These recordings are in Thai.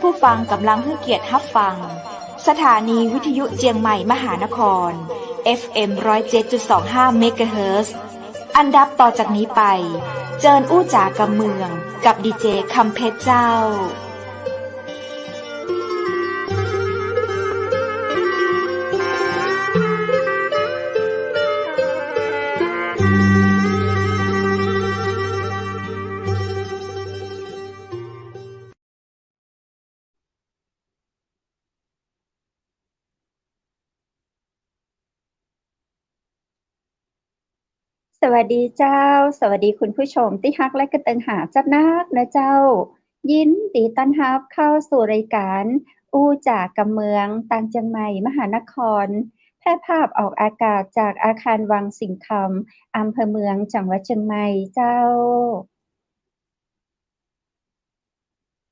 ผู้ฟังกำลังให้เกียรติรับฟังสถานีวิทยุเจียงใหม่มหานคร FM 107.25 เมกะเฮิรตซ์อันดับต่อจากนี้ไปเจิญอู้จ๋ากำเมืองกับดีเจคำเพชรเจ้าสวัสดีเจ้าสวัสดีคุณผู้ชมที่ฮักและกระเติงหาจับนักนะเจ้ายินดีต้อนรับเข้าสู่รายการอู้จากกำเมืองต่างเจียงใหม่มหานครแพร่ภาพออกอากาศจากอาคารวังสิงห์คำอำเภอเมืองจังหวัดเชียงใหม่เจ้า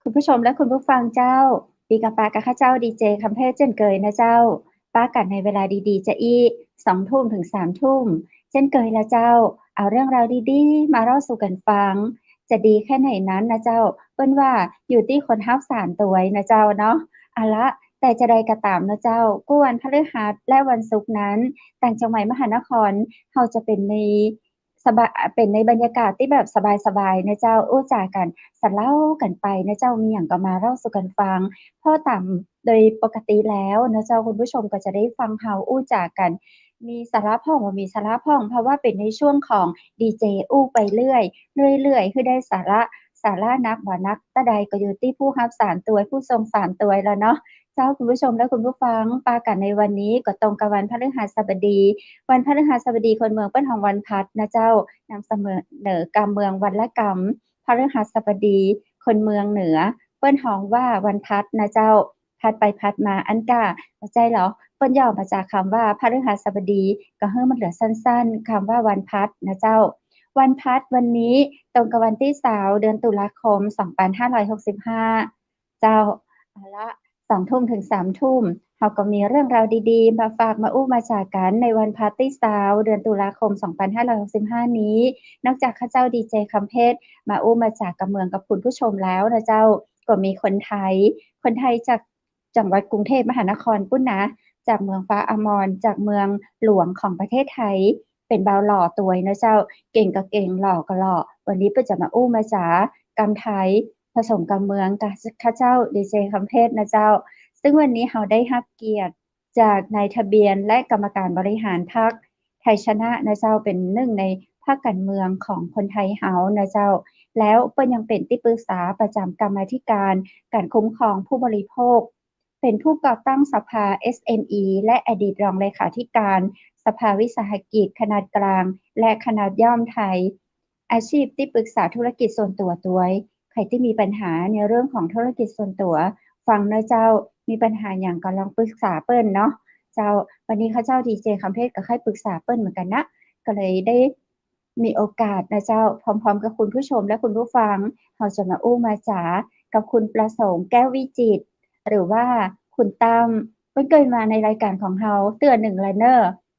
คุณผู้ชมและคุณผู้ฟังเจ้าปีกับปากับข้าเจ้าดีเจคำเพชรเช่นเคยนะเจ้าป้ากันในเวลาดีๆจะอี2 ทุ่มถึง3 ทุ่มเช่นเคยละเจ้าเอาเรื่องราวดีๆมาเล่าสู่กันฟังจะดีแค่ไหนนั้นนะเจ้าเปิ้นว่าอยู่ที่คนฮับสารตัวนะเจ้าเนาะเอาละแต่จะใดก็ตามนะเจ้ากู้วันพฤหัสและวันศุกร์นั้นต่างจังหวัดมหานครเราจะเป็นในบรรยากาศที่แบบสบายๆนะเจ้าอู้จากันสะเล่ากันไปนะเจ้ามีหยังก็มาเล่าสู่กันฟังเพราะตามโดยปกติแล้วนะเจ้าคุณผู้ชมก็จะได้ฟังเฮาอู้จากันมีสาระพ่องบ่มีสาระพ่องเพราะว่าเป็นในช่วงของดีเจอู้ไปเรื่อยคือได้สาระนักบ่นักตะใดก็อยู่ที่ผู้รับสารตัวผู้ทรงสารตัวแล้วเนาะเจ้าคุณผู้ชมและคุณผู้ฟังปากันในวันนี้ก็ตรงกับวันพฤหัสบดีวันพฤหัสบดีคนเมืองเปิ้นของวันพัดนะเจ้านำเสนอกำเมืองวันละกำพฤหัสบดีคนเมืองเหนือเปิ้นฮ้องว่าวันพัดนะเจ้าพัดไปพัดมาอันกะเข้าใจเหรอเปิ้นย่อมาจากคำว่าพฤหัสบดีก็ให้มันเหลือสั้นๆคำว่าวันพัดนะเจ้าวันพัดวันนี้ตรงกับวันที่20เดือนตุลาคม2565เจ้าเอาละ2 ทุ่มถึง3 ทุ่มเราก็มีเรื่องราวดีๆมาฝากมาอู้มาจากกันในวันพาร์ตี้ซาวเดือนตุลาคม2565นี้นอกจากข้าเจ้าดีเจคำเพชรมาอู้มาจากกับเมืองกับคุณผู้ชมแล้วนะเจ้าก็มีคนไทยจากจังหวัดกรุงเทพมหานครปุ้นนะจากเมืองฟ้าอมรจากเมืองหลวงของประเทศไทยเป็นบ่าวหล่อตัวยนะเจ้าเก่งก็เก่งหล่อก็หล่อวันนี้เปิ้นจะมาอู้มาจากกำไทยผสมกับเมืองกับข้าเจ้าดีเจคำเพชรนะเจ้าซึ่งวันนี้เราได้รับเกียรติจากนายทะเบียนและกรรมการบริหารพรรคไทยชนะนะเจ้าเป็นหนึ่งในพรรคการเมืองของคนไทยเฮานะเจ้าแล้วเปิ้นยังเป็นที่ปรึกษาประจำกรรมาธิการการคุ้มครองผู้บริโภคเป็นผู้ก่อตั้งสภา SME และอดีตรองเลขาธิการสภาวิสาหกิจขนาดกลางและขนาดย่อมไทยอาชีพที่ปรึกษาธุรกิจส่วนตัวใครที่มีปัญหาในเรื่องของธุรกิจส่วนตัวฟังนะเจ้ามีปัญหาอย่างก็ลองปรึกษาเปิ้นเนาะเจ้าวันนี้ข้าเจ้าดีเจคำเพชรก็ค่อยปรึกษาเปิ้นเหมือนกันนะก็เลยได้มีโอกาสนะเจ้าพร้อมๆกับคุณผู้ชมและคุณผู้ฟังเราจะมาอู้มาจ๋ากับคุณประสงค์แก้ววิจิตรหรือว่าคุณตั้มเพิ่นเคยมาในรายการของเราเตือน1แล้ว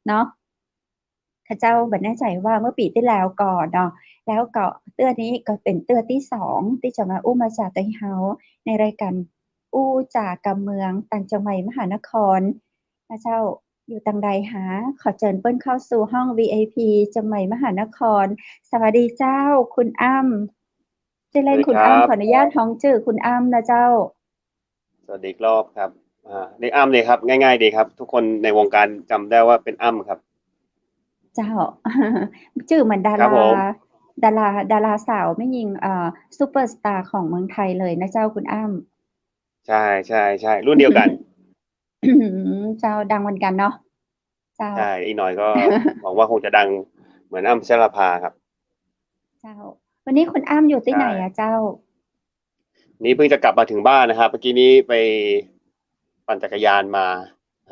เนาะข้าเจ้าบ่แน่ใจว่าเมื่อปีที่แล้วก่อนเนาะแล้วก็เตือนนี้ก็เป็นเตือนที่2ที่จะมาอู้มาจ๋ากับเฮาในรายการอู้จากกำเมืองต่างจังหวัดมหานครนะเจ้าอยู่ตังใดหาขอเชิญเปิ้นเข้าสู่ห้อง VIP จังหวัดมหานครสวัสดีเจ้าคุณอ้ำชื่อเล่นคุณอ้ำขออนุญาตฮ้องชื่อคุณอ้ำนะเจ้าสวัสดีอีกรอบครับเรียกอ้ำเลยครับง่ายๆดีครับทุกคนในวงการจำได้ว่าเป็นอ้ำครับเจ้า ชื่อเหมือนดาราสาวแม่หญิงซุปเปอร์สตาร์ของเมืองไทยเลยนะเจ้าคุณอ้ำ ใช่ๆๆรุ่นเดียวกัน เจ้าดังเหมือนกันเนาะเจ้าใช่อีกหน่อยก็ หวังว่าคงจะดังเหมือนอ้ำพัชราภาครับเจ้าวันนี้คุณอ้ำอยู่ที่ไหนอะเจ้านี่เพิ่งจะกลับมาถึงบ้านนะครับเมื่อกี้นี้ไปปั่นจักรยานมา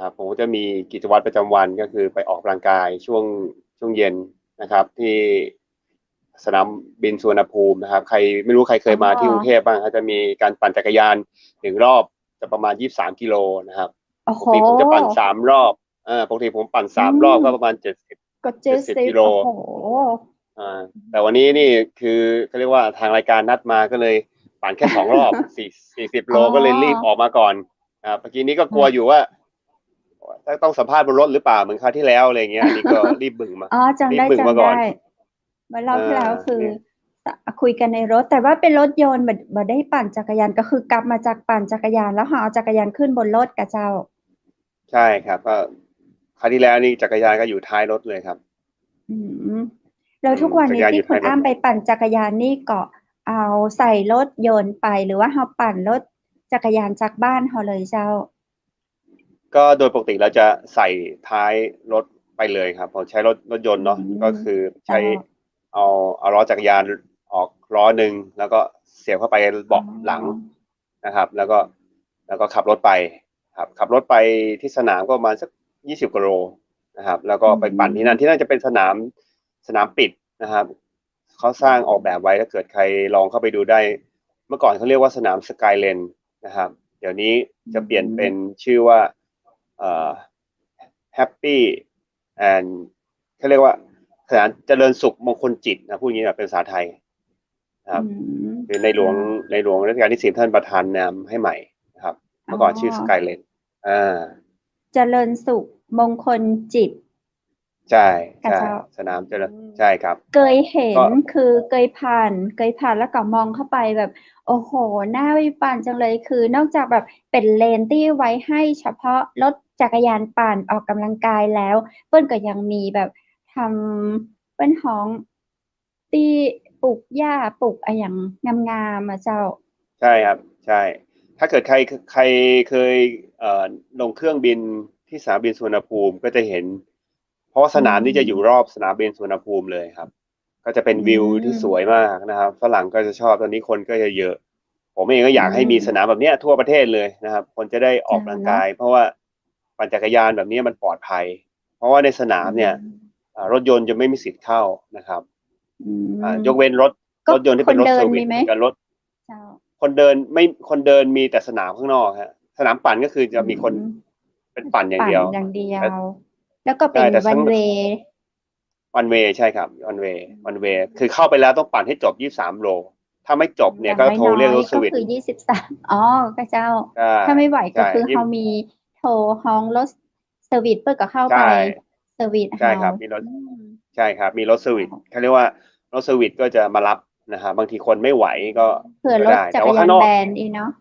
ครับผมก็จะมีกิจวัตรประจำวันก็คือไปออกกำลังกายช่วงเย็นนะครับที่สนามบินสุวรรณภูมินะครับใครไม่รู้ใครเคยมาที่กรุงเทพบ้างเขาจะมีการปั่นจักรยาน1รอบจะประมาณ23กิโลนะครับปกติผมจะปั่น3รอบปกติผมปั่น3รอบก็ประมาณ70กิโลโอ้โหแต่วันนี้นี่คือเขาเรียกว่าทางรายการนัดมาก็เลย ปั่นแค่2 รอบ40 โลอ๋อก็เลยรีบออกมาก่อนเมื่อกี้นี้ก็กลัวอยู่ว่าต้องสัมภาษณ์บนรถหรือเปล่าเหมือนคราวที่แล้วอะไรเงี้ยอันนี้ก็รีบบึ่งมาอ๋อจำได้มาก่อนเมื่อรอบที่แล้วคือเนี่ยคุยกันในรถแต่ว่าเป็นรถยนต์บ่ได้ปั่นจักรยานก็คือกลับมาจากปั่นจักรยานแล้วหาเอาจักรยานขึ้นบนรถกับเจ้าใช่ครับก็คราวที่แล้วนี่จักรยานก็อยู่ท้ายรถเลยครับอืมแล้วทุกวันจักรนี้ที่ยานอยู่ท้ายรถคุณอ้ำไปปั่นจักรยานนี่ก็เอาใส่รถยนต์ไปหรือว่าเราปั่นรถจักรยานจากบ้านเราเลยเจ้าก็โดยปกติเราจะใส่ท้ายรถไปเลยครับผมใช้รถยนอืต์เนาะก็มคือเจ้าใช้เอาล้อจักรยานออกล้อหนึ่งแล้วก็เสียบเข้าไปอ๋เบาะหลังอนะครับแล้วก็ขับรถไปครับขับรถไปที่สนามก็ประมาณสัก20 กว่าโลนะครับแล้วก็อืไปปั่นที่นั่นมจะเป็นสนามปิดนะครับเขาสร้างออกแบบไว้ถ้าเกิดใครลองเข้าไปดูได้เมื่อก่อนเขาเรียกว่าสนามสกายเลนนะครับเดี๋ยวนี้อืจะเปลี่ยนเป็นมชื่อว่าเอ่อ Happy and เขาเรียกว่าสถานเจริญสุขมงคลจิตนะพูดอย่างนี้แบบเป็นภาษาไทยนะคอืรับมคือในหลวงรัชกาลที่10ท่านประทานนามให้ใหม่นะครับอ๋อเมื่อก่อนชื่อสกายเลนอ่าเจริญสุขมงคลจิต ใช่ใช่กับเจ้าสนามเจริญอืมใช่ครับเคยเห็ก็นคือเคยผ่านแล้วก็มองเข้าไปแบบโอ้โหน่าไปปั่นจังเลยคือนอกจากแบบเป็นเลนที่ไว้ให้เฉพาะรถจักรยานปั่นออกกำลังกายแล้วเปิ้นก็ยังมีแบบทำเป็นห้องที่ปลูกหญ้าปลูกอะไรอย่างงามๆอ่ะเจ้าใช่ครับใช่ถ้าเกิดใครเคยลงเครื่องบินที่สนามบินสุวรรณภูมิก็จะเห็นเพราะว่าอืสนามนี้จะอยู่รมอบสนามบินสุวรรณภูมิเลยครับ ก็จะเป็นอืวิวที่สวยมมากนะครับฝรั่งก็จะชอบตอนนี้คนก็จะเยอะผมเองก็ออืยากให้มีสนามมแบบเนี้ยทั่วประเทศเลยนะครับคนจะได้ออกเจ้ากำลังกาเนาะยเพราะว่าปั่นจักรยานแบบนี้มันปลอดภัยเพราะว่าในสนาอืมเนี่ยมรถยนต์จะไม่มีสิทธิ์เข้านะครับอืมยกเว้นก็รถยนต์ที่คนเป็นรถเซอร์วิสเดินมีไหมกับรถเจ้า คนเดินไม่คนเดินมีแต่สนามข้างนอกฮะสนามปั่นก็คืออืจะมีคนมเป็นปั่นอย่างปั่นเดียวอย่างเดียแต่วแล้วก็เป็นใช่แต่ทั้งวันเวย์วันเวใช่ครับวันเวคือเข้าไปแล้วต้องปั่นให้จบ23 โลถ้าไม่จบเนี่ยอย่างก็โทรเรียกน้อยรถเซอร์วิส ๆก็คือ23อ๋อก็เจ้าใช่ถ้าไม่ไหวก็ใช่คือยี่เฮามีโทรฮ้องรถเซอร์วิสเปิดก็เข้าใช่ไปเซอร์วิสใช่เฮาครับมีรถอืมใช่ครับมีรถเซอร์วิสเจ้าเขาเรียกว่ารถเซอร์วิสก็จะมารับนะฮะบางทีคนไม่ไหวก็เผื่อรถก็ได้จักรยานแบแต่ว่าข้างนอกนอีกเนาะ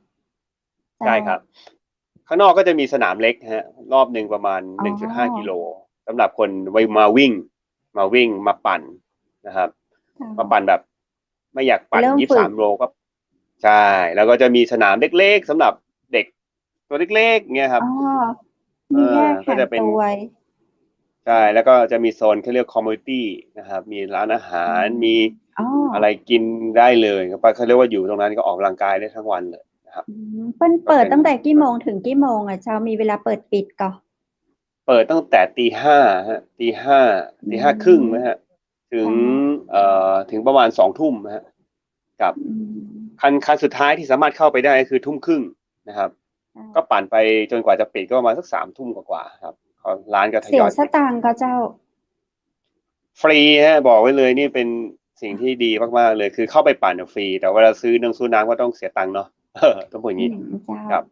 เจ้าใช่ครับข้างนอกก็จะมีสนามเล็กฮะรอบหนึ่งประมาณอ๋1.5 กิโลอสำหรับคนไว้มาวิ่งมาปั่นนะครับเจ้ามาปั่นแบบไม่อยากปั่นเริ่มฝึก23 โลก็ใช่แล้วก็จะมีสนามเล็กๆสำหรับเด็กตัวเล็กๆเงี้ยครับอ๋อเอมีแยอกแถมก็จะเป็น ตัวใช่แล้วก็จะมีโซนที่เรียกคอมมูนิตี้นะครับมีร้านอาหาอืรมมีอ๋อ อะไรกินได้เลยครับเขาเรียกว่าอยู่ตรงนั้นก็ออกกำลังกายได้ทั้งวันเลยนะครับอืเปิ้นก็เป็นเปิดตั้งแต่กี่โมงถึงกี่โมงอ่ะเช้ามีเวลาเปิดปิดก่อนเปิดตั้งแต่ตี 5ฮะตีห้าอืตี 5 ครึ่งนะฮะมถึงค่ะถึงประมาณ2 ทุ่มนะฮะกับอืมคันสุดท้ายที่สามารถเข้าไปได้ก็คือ1 ทุ่มครึ่งนะครับก็ค่ะปั่นไปจนกว่าจะปิดก็ประมาณสัก3 ทุ่มกว่าๆครับร้านก็ทเสียยอยปิด สตางค์ก็เจ้าฟรีฮะบอกไว้เลยนี่เป็นสิ่งที่ดีมากๆเลยคือเข้าไปปั่นฟรีแต่เวลาซื้อน้ำก็ต้องเสียตังค์เนาะต้องพูดอย่างนี้เจ้าครับ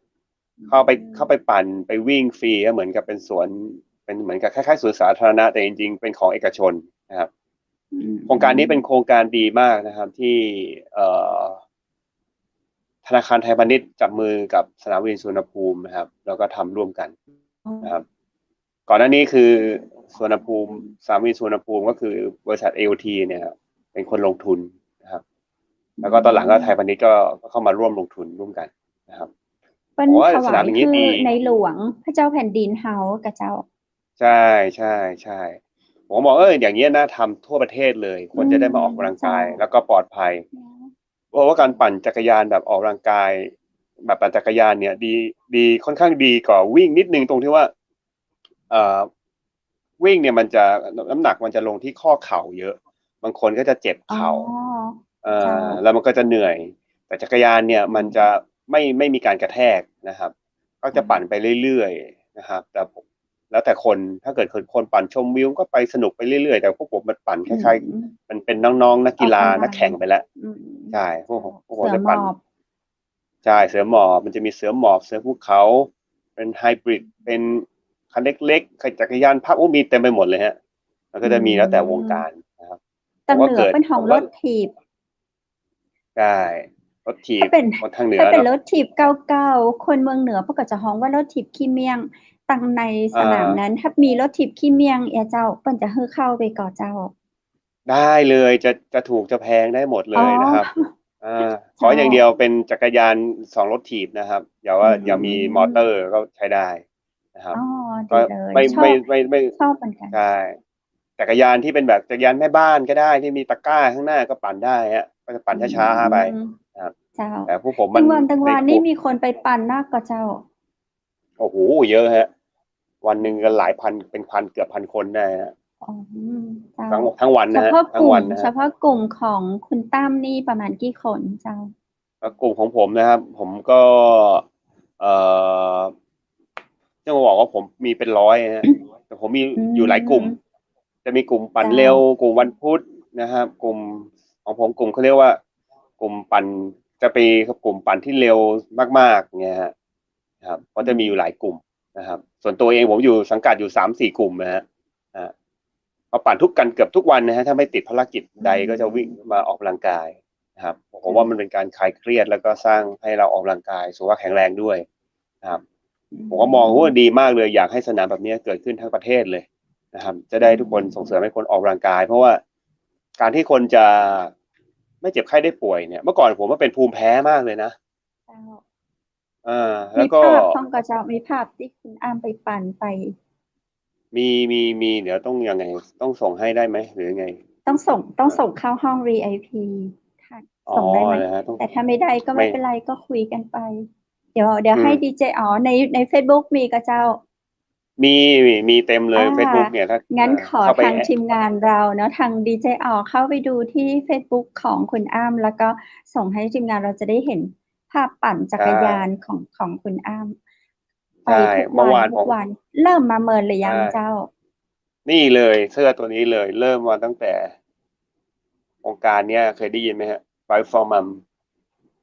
อืเข้าไปมปั่นไปวิ่งฟรีก็เหมือนกับเป็นสวนเป็นเหมือนกับคล้ายๆสวนสาธารณะแต่จริงๆเป็นของเอกชนนะครับอืโครงการนี้เป็นมโครงการดีมากนะครับที่เอ่อธนาคารไทยพาณิชย์จับมือกับสนามบินสุวรรณภูมินะครับแล้วก็ทำร่วมกันนะครับก่อนหน้านี้คือสุวรรณภูมิสนามบินสุวรรณภูมิก็คือบริษัท AOT เนี่ยครับเป็นคนลงทุนนะครับ อืแล้วก็ตอนหลังก็ไทยพามณิชย์ก็เข้ามาร่วมลงทุนร่วมกันนะครับเปิ้นผมว่าถสนามวายคืออย่างนี้ดีในหลวงพระเจ้าแผ่นดินเฮากับเจ้าใช่ใช่ใช่ผมบอกอย่างเงี้ยน่าทำทั่วประเทศเลยคอืนจะได้มมาออกกำลังเจ้ากายแล้วก็ปลอดภัยเพราะว่าการปั่นจักรยานแบบออกกำลังกายแบบปั่นจักรยานเนี่ยดีค่อนข้างดีกว่าวิ่งนิดนึงตรงที่ว่าเอ่อวิ่งเนี่ยมันจะน้ำหนักมันจะลงที่ข้อเข่าเยอะบางคนก็จะเจ็บอ๋อเข่าเจ้าแล้วมันก็จะเหนื่อยแต่จักรยานเนี่ยอืมันจะมไม่มีการกระแทกนะครับ ก็จะปั่นไปเรื่อยๆนะครับแต่ผมแล้วแต่คนถ้าเกิดคนปั่นชมวิวก็ไปสนุกไปเรื่อยๆแต่พวกผมมันปั่นคอืล้ายมๆมันเป็นน้องๆนักออกกีฬานักกำลังแข่งไปแล้วอืมใช่พวกเจ้าผมพวกผเสืมจะปั่นอหมอบ ใช่เสือหมอบมันจะมีเสือหมอบเสือภูเขาเป็นไฮบริดเป็นคันเล็กๆจักรยานพับมีเต็มไปหมดเลยฮะมันก็จะมีแล้วแต่วงการนะครับผตัมงเหนือก็เกิดเป็นของรผมก็ถถีบใช่รถถีบถ้าเป็นคนทางเหนือถ้าเป็นเนาะรถถีบเก่าๆคนเมืองเหนือพวกก็จะฮ้องว่ารถถีบขี้เมียงตังในอ่สนามนั้นาถ้ามีรถถีบขี้เมียงเจ้าเปิ้นจะฮื้อเข้าไปก่อเจ้าได้เลยจะถูกจะแพงได้หมดเลอ๋อ ยนะครับขอเจ้าอย่างเดียวเป็นจักรยาน2รถถีบนะครับอย่ามีมอเตอร์ก็ใช้ได้นะครับอ๋อก็ดีเลยไม่ชอบเหมือนกันใช่จักรยานที่เป็นแบบจักรยานแม่บ้านก็ได้ที่มีตะกร้าข้างหน้าก็ปั่นได้ฮะก็จะปั่นอืช้าๆไปมนะครับเจ้าแต่พวกผมตึมันงวันในนี่มีคนไปปั่นนักก็เจ้าโอ้โหเยอะฮะวันหนึ่งก็หลายพันเป็นพันเกือบพันคนได้ฮะอ๋อเจ้าทั้งวันเฉนะฮะทั้พาะกลุ่มงวันนะฮะ เฉพาะกลุ่มของคุณตั้มนี่ประมาณกี่คนเจ้าแล้วกลุ่มของผมนะครับผมก็เอ่อจะมาบอกว่าผมมีเป็นร้อยฮะแต่ผมมีอือยู่หลายกลุ่มมจะมีกลุ่มปั่นเจ้าเร็วกลุ่มวันพุธนะครับกลุ่มของผมกลุ่มเขาเรียกว่ากลุ่มปั่นจะไปกลุ่มปั่นที่เร็วมากๆเนี่ยฮะครับก็จะมีอยู่หลายกลุ่มนะครับส่วนตัวเองผมอยู่สังกัดอยู่3-4กลุ่มนะฮะอ่าเขาปั่นทุกกันเกือบทุกวันนะฮะถ้าไม่ติดภารกิจใดก็จะวิ่งมาออกกำลังกาย นะครับผมว่ามันเป็นการคลายเครียดแล้วก็สร้างให้เราออกกำลังกายสุขภาพแข็งแรงด้วยนะครับผมก็มองว่าดีมากเลยอยากให้สนามแบบนี้เกิดขึ้นทั้งประเทศเลยนะครับจะได้ทุกคนส่งเสริมให้คนออกกำลังกายเพราะว่าการที่คนจะไม่เจ็บไข้ได้ป่วยเนี่ยเมื่อก่อนผมว่าเป็นภูมิแพ้มากเลยนะเจ้าแล้มีวก็ภาพท่องก็เจ้ามีภาพที่คุณอ้ามไปปั่นไปมีเดี๋ยวต้องยังไงต้องส่งให้ได้ไหมหรือไงต้องส่งเข้าห้อง VIP ค่ะอ๋อส่งได้ไหมนะฮะต้องแต่ถ้าไม่ได้ก็ไม่ไม่เป็นไรก็คุยกันไปเดี๋ยวให้อืมดีเจใน Facebook มีก็เจ้า มีเต็มเลย อ่า Facebook เนี่ยถ้างั้นขอเข้าไปทางทีมงานเราเนาะทางดีเจเข้าไปดูที่ Facebook ของคุณอ้ำแล้วก็ส่งให้ทีมงานเราจะได้เห็นภาพปั่นจัใช่กรยานของคุณอ้ำไปใช่ทุกเมื่อวันวานผม ทุกวันเริ่มมาเมินหรือใช่ยังเจ้านี่เลยเสื้อตัวนี้เลยเริ่มมาตั้งแต่โครงการเนี้ยเคยได้ยินไหมฮะ Bike for Mom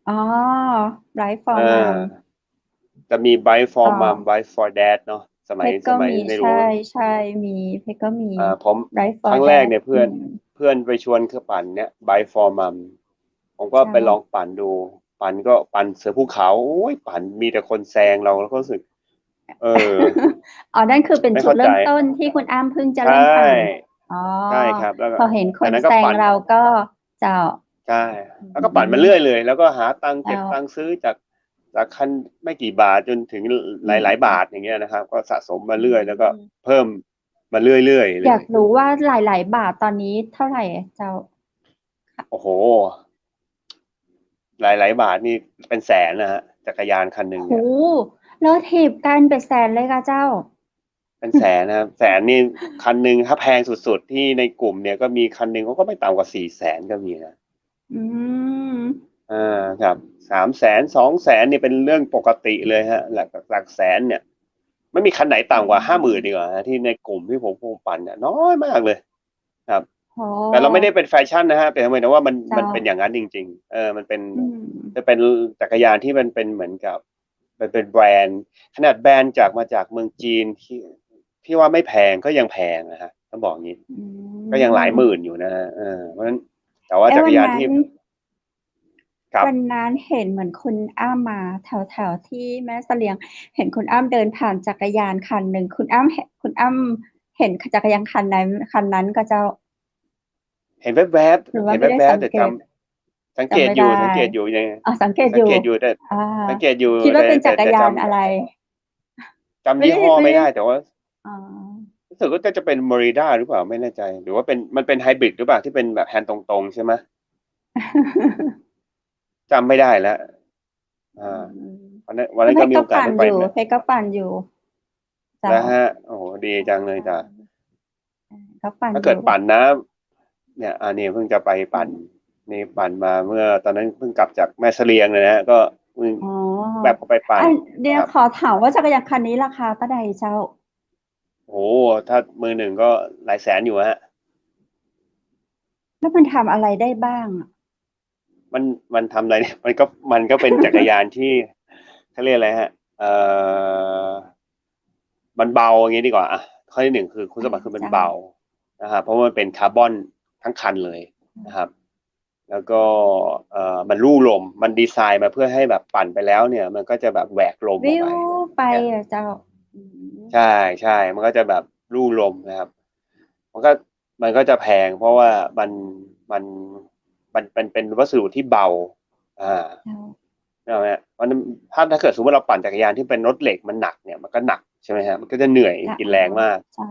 อ๋อ Right เอ for Mom อจะมี Bike for อ๋อ Mom Bike for Dad เนาะสเพมัยสมัยชรก็มีไม่รู้ใช่มีเพชรก็มี ผม Right ค for รั้งแรก Dad เนี่ยอืมเพื่อนไปชวนคือปั่นเนี่ย Bike for Mom ผมก็เจ้าไปลองปั่นดูปั่นก็ปั่นเสือภูเขาโอ้ยปั่นมีแต่คนแซงเราแล้วก็รู้สึกเออ อ๋อนั่นคือเป็นจุดไม่เข้าใจเริ่มต้นที่คุณอ้ำเพิ่งจะใชเริ่มปั่น่อ๋อใช่ครับแล้วก็พอเห็นคจากนแซงนั้นก็ปั่น เราก็เจ้าใช่อืแล้วก็ปั่นมามเรื่อยเลยแล้วก็หาตังค์เก็เจ้าบตังค์ซื้อจากคันไม่กี่บาทจนถึงหอืลายๆบามทอย่างเงี้ยนะครับก็สะสมมาอืเรื่อยแล้วก็มเพิ่มมาเรื่อยๆเลยอยากรู้ว่าหลายๆบาทตอนนี้เท่าไหร่เจ้าโอ้โหหลายๆบาทนี่เป็นแสนนะฮะจักรยานคันหนึ่งโหเนี่ยแล้วถีบกันเป็นแสนเลยค่ะเจ้าเป็นแสนนะครับแสนนี่คันหนึ่งถ้าแพงสุดๆที่ในกลุ่มเนี่ยก็มีคันหนึ่งเขาก็ไม่ต่ำกว่า400,000ก็มีนะ อืมครับ300,000200,000นี่เป็นเรื่องปกติเลยฮะหลักแสนเนี่ยไม่มีคันไหนอืต่ำกว่า50,000ดีมกว่าที่ในกลุ่มที่ผมปั่นเนี่ยน้อยมากเลยครับโหแต่เราไม่ได้เป็นแฟชั่นนะฮะแต่หมายถึงว่ามันเจ้ามันเป็นอย่างนั้นจริงๆมันเป็นอืมจะเป็นจักรยานที่มันเป็นเหมือนกับมันเป็นแบรนด์ขนาดแบรนด์มาจากเมืองจีนที่ว่าไม่แพงก็ยังแพงนะฮะต้องบอกงี้อืก็ยังหลายหมมื่นอยู่นะฮะเพราะฉะนั้นแต่ว่าจักรวันนั้น ยานที่ครับ วันนั้นเห็นเหมือนคุณอ้ำมาแถวที่แม่เสลียงเห็นคุณอ้ำเดินผ่านจักรยานคันหนึ่งคุณอ้ำเห็นจักรยานคันนั้นก็จะเห็นแวบหรือๆเห็นว่าไม่ได้แวบๆแต่สังเกตสังเกจำไม่ได้ตอยู่สังเกตอยู่ยังสังเกตสัอยู่งเกตอยู่แต่อ่าสังเกตอยู่คิดว่าเป็นจักรแต่ยานอะไรจำไม่ยี่ห้อได้ไม่ได้ไม่ได้แต่ว่าอ๋อ รู้สึกว่าจะเป็น Merida หรือเปล่าไม่แน่ใจหรือว่ามันเป็นไฮบริดหรือเปล่าที่เป็นแบบแฮนด์ตรงๆใช่ไหม จำไม่ได้แล้วอือ่ามวันนั้นแล้วเพก็มีโอกาสได้ไปชรก็ปั่นอยู่เจ้าแล้วฮะโอ้โหดีจังเลยจ้ะเขาปั่นถ้าเกิดอยู่ปั่นนะเนี่ยอันนี้เพิ่งจะไปปั่นนี่ปั่นมาเมื่อตอนนั้นเพิ่งกลับจากแม่เสลียงเลยนะก็เพิ่งอ๋อแบบก็ไปปั่นเดี๋ยวครับ ขอถามว่าจักรยานคันนี้ราคาเท่าใดเจ้า โอ้ถ้ามือหนึ่งก็หลายแสนอยู่ฮะแล้วมันทำอะไรได้บ้างอะ มันมันทำอะไรเนี่ยมันก็เป็นจักรยานที่เขาเรียกอะไรฮะมันเบาอย่างนี้ดีกว่าอ่ะข้อที่หนึ่งคือคุณสมบัติคือมันเบานะครับเพราะมันเป็นคาร์บอนทั้งคันเลยนะครับแล้วก็มันลู่ลมมันดีไซน์มาเพื่อให้แบบปั่นไปแล้วเนี่ยมันก็จะแบบแหวกลมออกวิวไปไปเนี่ยอะเจ้าอืมใช่ใช่มันก็จะแบบลู่ลมนะครับมันก็มันก็จะแพงเพราะว่ามันมันเป็นวัสดุที่เบาอ่า เจ้าเนี่ยมันถ้าเกิดสมมติเราปั่นจักรยานที่เป็นรถเหล็กมันหนักเนี่ยมันก็หนักใช่ไหมฮะมันก็จะเหนื่อยจะกินแรงมากเจ้า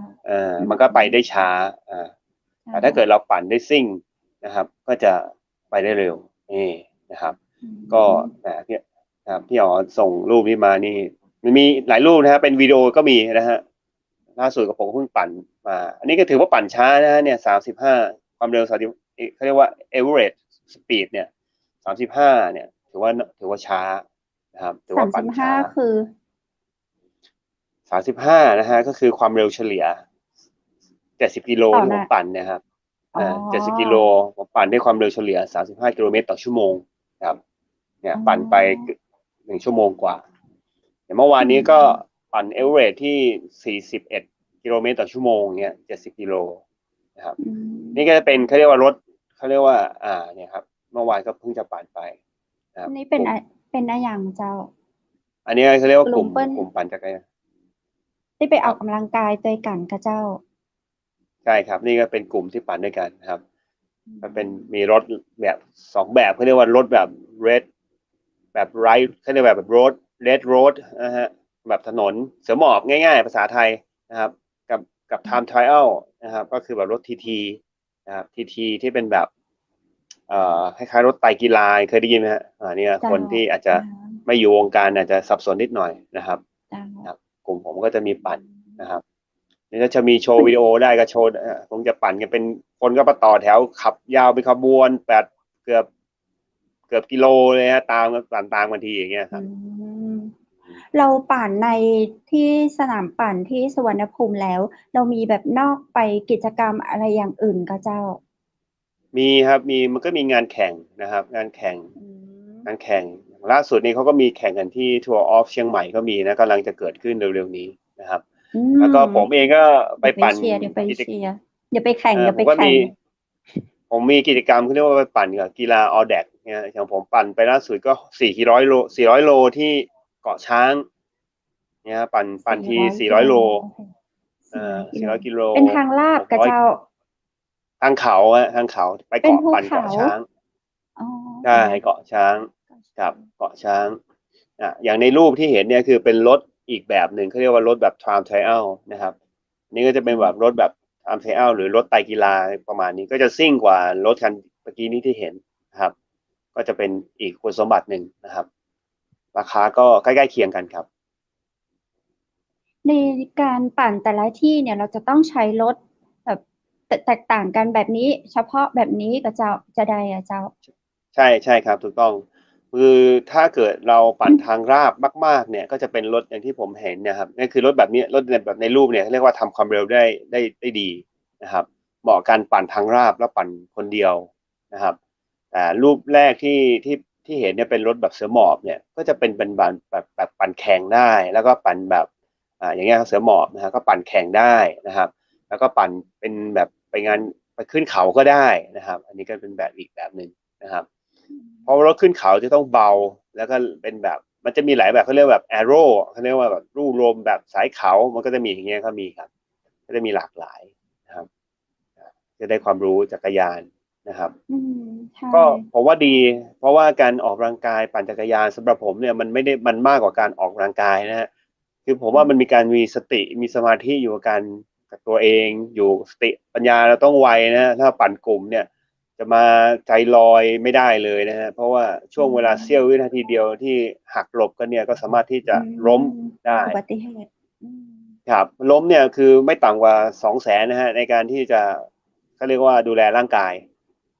มันก็ไปได้ช้าอ่าแต่เจ้าถ้าเกิดเราปั่นได้ซิ่งนะครับก็จะไปได้เร็วนี่นะครับก็พี่ครับพี่อ๋อส่งรูปนี้มานี่มันมีหลายรูปนะฮะเป็นวิดีโอก็มีนะฮะล่าสุดกับผมก็เพิ่งปั่นมาอันนี้ก็ถือว่าปั่นช้านะฮะเนี่ย35ความเร็ว30เขาเรียกว่า average speed เนี่ย35เนี่ยถือว่าช้านะครับถือว่าปั่นช้า35คือ35นะฮะก็คือความเร็วเฉลี่ย70กิโลที่ผมต่อน่ะปั่นเนี่ยครับอ๋อ70กิโลผมปั่นด้วยความเร็วเฉลี่ย35กิโลเมตรต่อชั่วโมงครับเนี่ยอ๋อปั่นไป1 ชั่วโมงกว่าอย่างเมื่อวานอืนี้ก็มปั่นเอเวอเรสที่41กิโลเมตรต่อชั่วโมงเนี่ย70กิโลนะครับอืนี่ก็มจะเป็นเขาเรียกว่ารถเขาเรียกว่าเนี่ยครับเมื่อวานก็เพิ่งจะปั่นไปนะครับนี่เป็นกลุ่มเป็นอะไรอย่างเจ้าอันนี้เขาเรียกว่ากลุ่มลุงเปิ้ลกลุ่มปั่นจักรยานได้ไปครับออกกำลังกายด้วยกันกับเจ้าใช่ครับนี่ก็เป็นกลุ่มที่ปั่นด้วยกันนะครับอืมันเป็นมมีรถแบบ2 แบบเขาเรียกว่ารถแบบ red แบบไรท์เขาเรียกแบบโรดเรดโรดนะฮะแบบถนนเสือหมอบง่ายๆภาษาไทยนะครับกับกับ time trial นะครับก็คือแบบรถทีทีนะครับทีทีที่เป็นแบบคล้ายๆรถไตรกีฬาเคยได้ยินไหมฮะเนี่ยเจ้าคนที่อาจจะอ่าไม่อยู่วงการอาจจะสับสนนิดหน่อยนะครับเจ้าครับกลุ่มผมก็จะมีปั่นอืมนะครับนี่ถ้าจะมีโชว์คุณวิดีโอได้ก็โชว์คงจะปั่นกันเป็นคนก็มาต่อแถวขับยาวเป็นขบวนเกือบเกือบกิโลเลยฮะตามกันทีอย่างเงี้ยคอืรับ มเราปั่นในที่สนามปั่นที่สุวรรณภูมิแล้วเรามีแบบนอกไปกิจกรรมอะไรอย่างอื่นก็เจ้ามีครับมันก็มีงานแข่งนะครับอืมงานแข่งล่าสุดนี้เขาก็มีแข่งกันที่ทัวร์ออฟเชียงใหม่ก็มีนะกำลังจะเกิดขึ้นเร็วๆนี้นะครับอืแล้วก็ผมเอมงก็ไปเดี๋ยวไปปั่นเชียร์เดี๋ยวไปกิจเชียร์เดี๋ยวไปแข่งเดี๋ยวผมก็มีไปแข่งผมมีกิจกรรมเขาเรียกว่าไปปั่นกับกีฬาออแดกเนี่ยอย่างผมปั่นไปล่าสุดก็400 โลที่เกาะช้างเนี่ยปั่นที400กิโล400 โลโอ้โห400 กิโล400 กิโลเป็นทางลาบกับ600เจ้าทางเขาทางเขาไปเป็นเกาะปั่นภูเขาเกาะช้าง อ๋อใช่เกาะช้างก็ครัใช่บเกาะช้างอย่างในรูปที่เห็นเนี่ยคือเป็นรถอีกแบบหนึ่งเขาเรียกว่ารถแบบ time trial นะครับนี่ก็จะเป็นแบบรถแบบ time trial หรือรถไตรกีฬาประมาณนี้ก็จะซิ่งกว่ารถคันเมื่อกี้นี้ที่เห็นนะครับก็จะเป็นอีกคุณสมบัติหนึ่งนะครับราคาก็ใกล้ๆเคียงกันครับ ในการปั่นแต่ละที่เนี่ยเราจะต้องใช้รถแบบแตกต่างกันแบบนี้เฉพาะแบบนี้กับเจ้าจะได้อะเจ้าใช่ครับถูกต้องคือถ้าเกิดเราปั่นทางราบมากๆเนี่ยก็จะเป็นรถอย่างที่ผมเห็นเนะครับนี่คือรถแบบนี้รถแบบในรูปเนี่ยเรียกว่าทำความเร็วได้ดีนะครับเหมาะการปั่นทางราบแล้วปั่นคนเดียวนะครับแต่รูปแรกที่เห็นเนี่ยเป็นรถแบบเสือหมอบเนี่ยก็จะเป็นแบบปั่นแข่งได้แล้วก็ปั่นแบบอย่างเงี้ยครับเสือหมอบนะฮะก็ปั่นแข่งได้นะครับแล้วก็ปั่นเป็นแบบไปงานไปขึ้นเขาก็ได้นะครับอันนี้ก็เป็นแบบอีกแบบหนึ่งนะครับ เพราะว่ารถขึ้นเขาจะต้องเบาแล้วก็เป็นแบบมันจะมีหลายแบบเขาเรียกแบบแอโร่เขาเรียกว่าแบบรูลมแบบสายเขามันก็จะมีอย่างเงี้ยก็มีครับก็จะมีหลากหลายนะครับจะได้ความรู้จักรยานนะครับอืมใช่ก็ผมว่าดีเพราะว่าการออกกำลังกายปั่นจักรยานสำหรับผมเนี่ยมันไม่ได้มันมากกว่าการออกกำลังกายนะฮะคือผมว่ามันมีการมีสติมีสมาธิอยู่กับการกับตัวเองอยู่สติปัญญาเราต้องไวนะถ้าปั่นกลุ่มเนี่ย จะมาใจลอยไม่ได้เลยนะฮะเพราะว่าช่อืวงเวลาเสี้ยววิมนาทีเดียวที่หักหลบกันเนี่ยก็สามารถที่จะอืล้มมได้อุบัติเหตุอืมครับล้มเนี่ยคือไม่ต่ำกว่า200,000นะฮะในการที่จะเขาเรียกว่าดูแลร่างกาย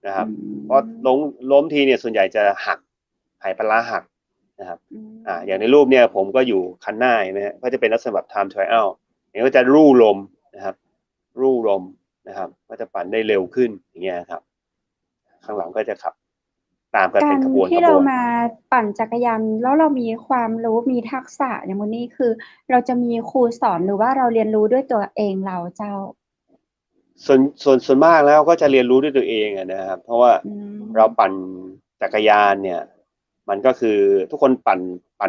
นะคอืรับเพราะมล้มทีเนี่ยส่วนใหญ่จะหักไหปลาร้าหักนะครับอือย่างในมรูปเนี่ยผมก็อยู่คันหน้านะฮะก็จะเป็นลักษณะแบบ time trial เนี่ยก็จะรูลมนะครับรูลมนะครับก็จะปั่นได้เร็วขึ้นอย่างเงี้ยครับ ข้างหลังก็จะขับ ตามกัน กา เป็น ร ขบวน ที่ ข เรา บวน มาปั่นจักรยาน แล้วเรามีความรู้ มีทักษะอย่างมื้อนี้ คือเราจะมีครูสอน หรือว่าเราเรียนรู้ด้วยตัวเองเราเจ้า? ส่วนมากแล้วก็จะเรียนรู้ด้วยตัวเองอะนะครับ เพราะว่า อื เรา ม ปั่นจักรยานเนี่ย มันก็คือทุกคนปั่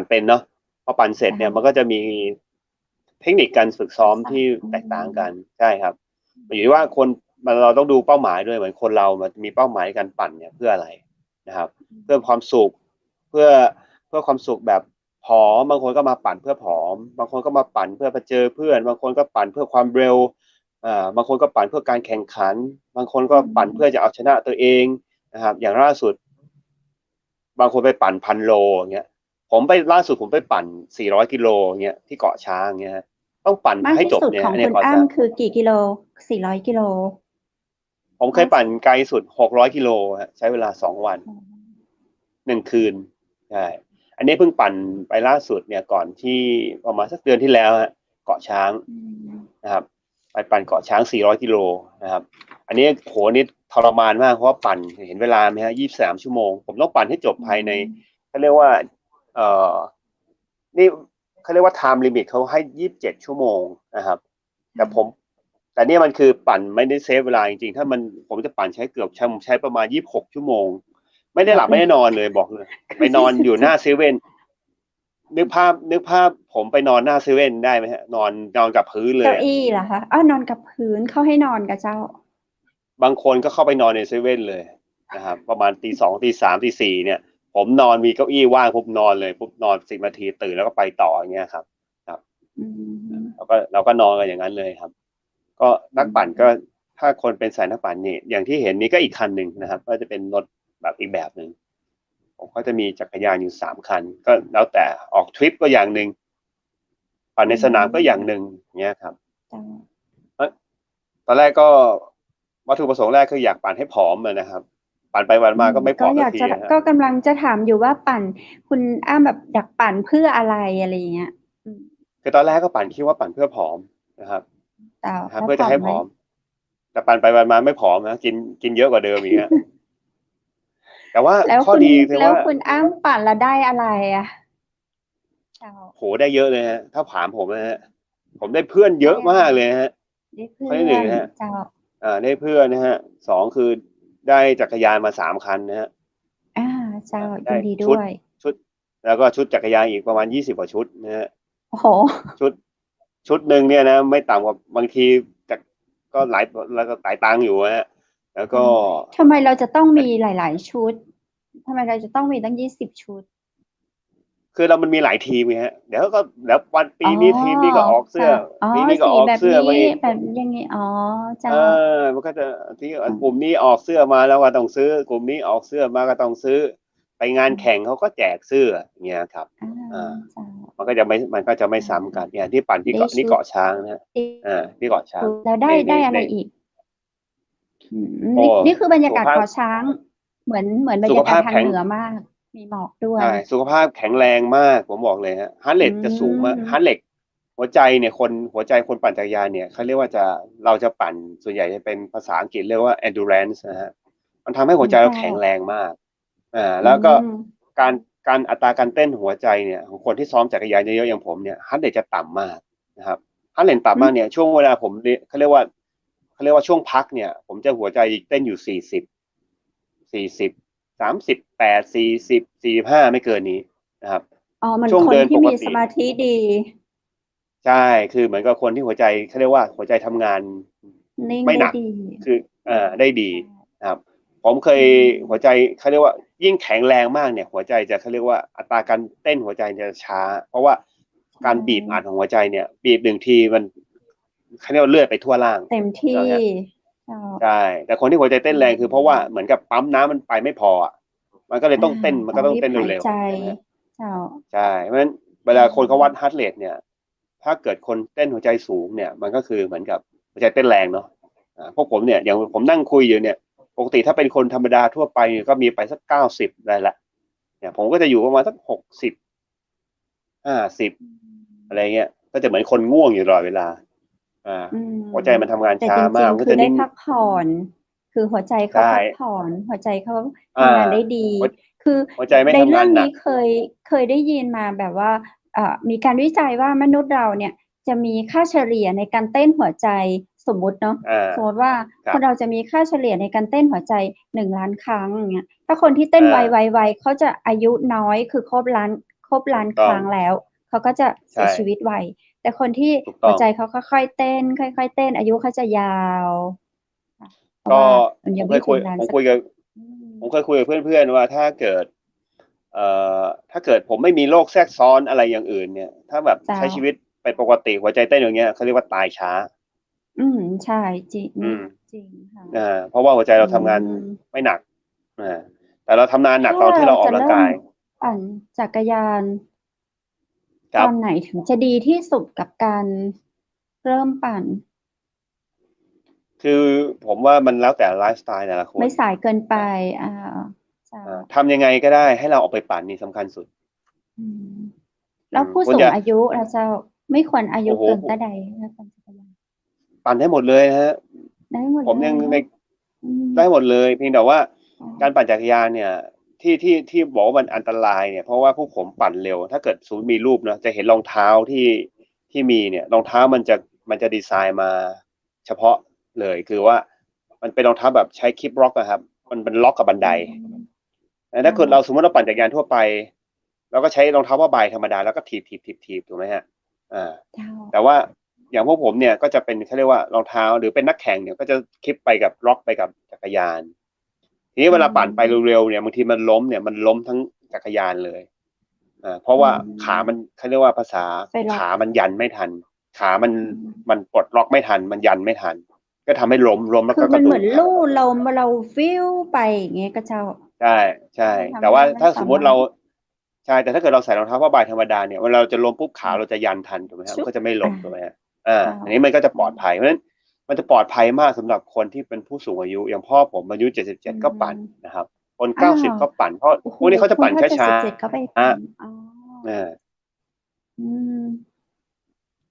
นเป็นเนาะ พอปั่นเสร็จจ้เนี่ย ะ มันก็จะมีเทคนิคการฝึกซ้อม ทักษะ ที่ อื แตกต่างกัน ใช่ครับ มันอยู่ที่ว่าคน เราต้องดูเป้าหมายด้วย เหมือนคนเรามันมีเป้าหมายในการปั่นเนี่ยเพื่ออะไรนะครับ เพื่อความสุข เพื่อความสุขแบบผอม บางคนก็มาปั่นเพื่อผอม บางคนก็มาปั่นเพื่อไปเจอเพื่อน บางคนก็ปั่นเพื่อความเร็ว บางคนก็ปั่นเพื่อการแข่งขัน บางคนก็ปั่นเพื่อจะเอาชนะตัวเองนะครับ อย่างล่าสุด บางคนไปปั่น 1,000 โล อย่างเงี้ย ล่าสุดผมไปปั่น 400 กิโล อย่างเงี้ย ที่เกาะช้าง อย่างเงี้ยครับ ต้องปั่นมากให้ที่จบสุดเนี่ย ของคุณ เกาะ อ้ช้าง ำ คือกี่กิโล? 400 กิโล ผมเคยปั่นไกลสุด 600 กิโลครับ ใช้เวลา 2 วัน อ๋อ 1 คืน ใช่ อันนี้เพิ่งปั่นไปล่าสุดเนี่ย ก่อนที่ประมาณสักเดือนที่แล้วครับ เกาะช้าง อืม นะครับ ไปปั่นเกาะช้าง 400 กิโลนะครับ อันนี้ โอ้โฮ อันนี้ทรมานมาก เพราะว่าปั่น เห็นเวลาไหมครับ 23 ชั่วโมง ผมต้องปั่นให้จบ อื ภายใน ม เขาเรียกว่า เอ่อ นี่เขาเรียกว่า ไทม์ลิมิต เขาให้ 27 ชั่วโมงนะครับ แต่เนี่ยมันคือปั่นไม่ได้เซฟเวลาจริง ๆ ถ้าผมจะปั่นใช้ประมาณ 26 ชั่วโมง ไม่ได้หลับไม่ได้นอนเลย บอกเลย ไปนอนอยู่หน้าเซเว่น นึกภาพผมไปนอนหน้าเซเว่นได้ไหมครับ? นอนกับพื้นเล เก้าย อะ อี้เหรอคะ? อ้อ นอนกับพื้น เขาให้นอนกะเจ้า? บางคนก็เข้าไปนอนในเซเว่นเลยนะครับ ประมาณ 02:00 03:00 04:00 เนี่ย ผมนอนมีเก้าอี้ว่างปุ๊บนอนเลย ปุ๊บนอน 10 นาทีตื่นแล้วก็ไปต่อ อย่างเงี้ยครับ ครับ อืม เราก็นอนกันอย่างนั้นเลยครับ ก็นักปั่นก็ ถ้าคนเป็นสายนักปั่นนี่ อย่างที่เห็นนี่ก็อีกคันหนึ่งนะครับ ก็จะเป็นรถแบบอีกแบบหนึ่ง ผมก็จะมีจักรยานอยู่ 3 คัน ก็แล้วแต่ ออกทริปก็อย่างหนึ่ง ปั่นในสนามก็อย่างหนึ่ง อย่างเงี้ยครับ จ้ะ ตอนแรกก็ วัตถุประสงค์แรกคืออยากปั่นให้ผอมอะนะครับ ปั่นไปปั่นมาก็ไม่ผ ก็ อม อ สยักาก ที จะ อะครั ก็ บ กำลังจะถามอยู่ว่าปั่น คุณอ้ำแบบอยากปั่นเพื่ออะไร? อะไรอย่างเงี้ย อืม คือตอนแรกก็คิดว่าปั่นเพื่อผอมนะครับ อ้าว นะครั แบ ล้ว เพื่อ ผอมไหม? จะให้ผอม แต่ปั่นไปปั่นมาไม่ผอมนะ กินเยอะกว่าเดิมอีกครับ แต่ว่าข้อแล้วคุณ ดีคือ แล้ ว่า วคุณอ้ำปั่นแล้วได้อะไรอะ? เจ้า โอ้โฮ ได้เยอะเลยครับ ถ้าถามผมนะครับ ผมได้เพื่อนเยอะมากเลยครับ ได้เพืข้่อที่ อ1 น นะครับ เจ้า ได้เพื่อนนะครับ 2 คือได้จักรยานมา 3 คันนะครับ อา เจ้า ไดยิ้นดีชดุ้ด วย แล้วก็ชุดจักรยานอีกประมาณ 20 กว่าชุดนะครับ โอ้โฮ ชุดหนึ่งเนี่ยนะ ไม่ต่ำกว่า บางทีก็หลายตังค์อยู่อะครับ แล้วก็ ทำไมเราจะต้องมีหลาย ๆ ชุด? ทำไมเราจะต้องมีตั้ง 20 ชุด? คือมันมีหลายทีมไงครับ เดี๋ยวปีอ๋อ นี้ทีมนี้ก็ออกเสื้จ้อ ะ อ๋อ ปีนี้ก็สีออกเสื้อแบบนี้ มาอีก แบบอย่างงี้ อ๋อ เจ้า มันก็จะ กลุ่มนี้ออกเสื้อมาแล้วก็ต้องซื้อ กลุ่มนี้ออกเสื้อมาก็ต้องซื้อ ไปงานแข่งเขาก็แจกเสื้อ อย่างเงี้ยครับ อา เจ้า มันก็จะไม่ซ้ำกัน อย่างที่ปั่นที่ ได้ชุด เกาะช้างนะครับ ที่เกาะช้าง แล้วได้ ใน ได้อะไรอีก? อืม นี่คือบรรยากาศเกาะช้าง เหมือนบรรยากาศทางเหนือมาก มีหมอกด้วใช่ ย สุขภาพแข็งแรงมาก ผมบอกเลยครับ heart อื rate จะสูงมาก ม heart rate หัวใจคนปั่นจักรยานเนี่ย เขาเรียกว่าเราจะปั่น ส่วนใหญ่จะเป็นภาษาอังกฤษเรียกว่า endurance นะครับ มันทำให้หัวใจเราแข็งแรงมาก แล้วก็การอัตราการเต้นหัวใจเนี่ย ของคนที่ซ้อมจักรยานเยอะ ๆ อย่างผมเนี่ย heart rate จะต่ำมากนะครับ heart rate ต่ำมากเนี่ย ช่วงเวลาผมเขาเรียกว่าช่วงพักเนี่ย ผมจะหัวใจเต้นอยู่ 40 38 40 45 ไม่เกินนี้นะครับ อ๋อ เหมือนช่วง ค เน ดิน ที่มี ปกติ สมาธิดี ใช่ คือเหมือนกับคนที่หัวใจ เขาเรียกว่าหัวใจทำงาน นิ่ง ไม่ ได้ หนัก ดี คือ ได้ดี ใช่ นะครับ ผมเคยหัวใจ เขาเรียกว่ายิ่งแข็งแรงมากเนี่ย หัวใจจะ เขาเรียกว่าอัตราการเต้นหัวใจจะช้า เพราะว่าการบีบอัดของหัวใจเนี่ย บีบ 1 ทีมัน เขาเรียกว่าเลือดไปทั่วร่าง เต็มที่ นะครับ เจ้า ใช่ แต่คนที่หัวใจเต้นแรง คือเพราะว่าเหมือนกับปั๊มน้ำมันไปไม่พออะ มันก็เลยต้องเต้น มันก็ต้องเต้นเร็ว ใจ ๆ ใช่ไหมครับ เจ้า ใช่ เพราะฉะนั้นเวลาคนเขาวัด heart rate เนี่ย ถ้าเกิดคนเต้นหัวใจสูงเนี่ย มันก็คือเหมือนกับหัวใจเต้นแรงเนาะ พวกผมเนี่ย อย่างผมนั่งคุยอยู่เนี่ย ปกติถ้าเป็นคนธรรมดาทั่วไปก็มีไปสัก 90 ได้แล้ว เนี่ยผมก็จะอยู่ประมาณสัก 60 50 อะไรเงี้ย ก็จะเหมือนคนง่วงอยู่ตลอดเวลา อืม หัวใจมันทำงานแต่ ช้าจ มริาก ง มัน ๆ ก็คือได้ จะนิ่ง พักผ่อน คือหัวใจเขาใช่พักผ่อนหัวใจเขาอ่าทำงานได้ดี หัวคือหัวใจไม่ในเรื่องทำงานหนักนี้เคยได้ยินมาแบบว่ามีการวิจัยว่ามนุษย์เราเนี่ยจะมีค่าเฉลี่ยในการเต้นหัวใจสมมุติเนาะอ่าสมมติว่าครับคนเราจะมีค่าเฉลี่ยในการเต้นหัวใจ1,000,000 ครั้งอย่างเงี้ยถ้าคนที่เต้นอ่าไวเขาจะอายุน้อยคือครบล้านคถูกต้องรั้งแล้วเขาก็จะเสีใช่ยชีวิตไวแต่คนที่ถูกต้องหัวใจเขาค่อยๆเต้นค่อยๆเต้นอายุเขาจะยาวค่ะเพราะก็ว่ามันยังไม่ผมเคยคุยถึงนั้นสักผมคุยกับอืมผมเคยคุยกับเพื่อนๆว่าเอ่ถ้าเกิดผมไม่มีโรคแทรกซ้อนอะไรอย่างอื่นเนี่ยถ้าแบบเจ้าใช้ชีวิตไปปกติหัวใจเต้นอย่างเงี้ยเขาเรียกว่าตายช้าใช่จริงอืมจริงค่ะเพราะว่าหัวใจอืเราทำงานมไม่หนักอ่าแต่เราทำงานหนักถ้าตอนที่เราออกจะเริ่มกำลังกายปั่นจักรยานครับตอนไหนถึงจะดีที่สุดกับการเริ่มปั่นคือผมว่ามันแล้วแต่ไลฟ์สไตล์แต่ละคนไม่สายเกินไปอ่าอ่าเจ้าทำยังไงก็ได้ให้เราออกไปปั่นนี่สำคัญสุดอืมแล้วผู้ควรจะสูงอายุเราจะไม่ควรอายุโอ้โหเกินเท่าใดนะปั่นจักรยานปั่นได้หมดเลยนะฮะ ได้หมดผมยังในเลยเนาะอืมได้หมดเลยเพียงแต่ว่าอ๋อการปั่นจักรยานเนี่ยที่บอกว่ามันอันตรายเนี่ยเพราะว่าพวกผมปั่นเร็วถ้าเกิดศูนย์มีรูปนะจะเห็นรองเท้าที่มีเนี่ยรองเท้ามันจะดีไซน์มาเฉพาะเลยคือว่ามันเป็นรองเท้าแบบใช้คลิปล็อกนะครับมันเป็นล็อกกับบันไดอืมแต่ถ้าเจ้าเกิดเราสมมติเราปั่นจักรยานทั่วไปเราก็ใช้รองเท้าผ้าใบธรรมดาแล้วก็ถีบถูกไหมฮะอ่า เจ้าแต่ว่าอย่างพวกผมเนี่ยก็จะเป็นเขาเรียกว่ารองเท้าหรือเป็นนักแข่งเนี่ยก็จะคลิปไปกับล็อกไปกับจักรยานทีนี้อืเวลาปั่นไปมเร็วๆเนี่ยบางทีมันล้มเนี่ยมันล้มทั้งจักรยานเลยเพราะอืว่าขามันมเขาเรียกว่าภาษาไปล็อกขามันยันไม่ทันขามันอืม มันปลดล็อกไม่ทันมันยันไม่ทันก็ทำให้ล้มแล้วคือก็กระดูมันเหมือนลู่กหักลมเราฟิวไปอย่างเงี้ยก็เจ้าใช่ใช่ทำให้แต่ว่ามันถ้าสมมติเราสามารถใช่แต่ถ้าเกิดเราใส่รองเท้าผ้าใบธรรมดาเนี่ยเวลาเราจะล้มปุ๊บขาเราจะยันทันถูกไหมครับชุบมันก็จะไม่ล้อ่ามถูกไหมฮะเจ้าอันนี้มันก็จะปอืมลอดภัยเพราะฉะนั้นมันจะปลอดภัยมากสำหรับคนที่เป็นผู้สูงอายุอย่างพ่อผมอายุอื77ก็ปั่นมนะครับคนอ้าว90ก็ปั่นเพราะโอ้โหพวกนี้เขาจะคุณพ่อปั่นช้า77ก็ไปๆปั่นอ๋ออ่าอืม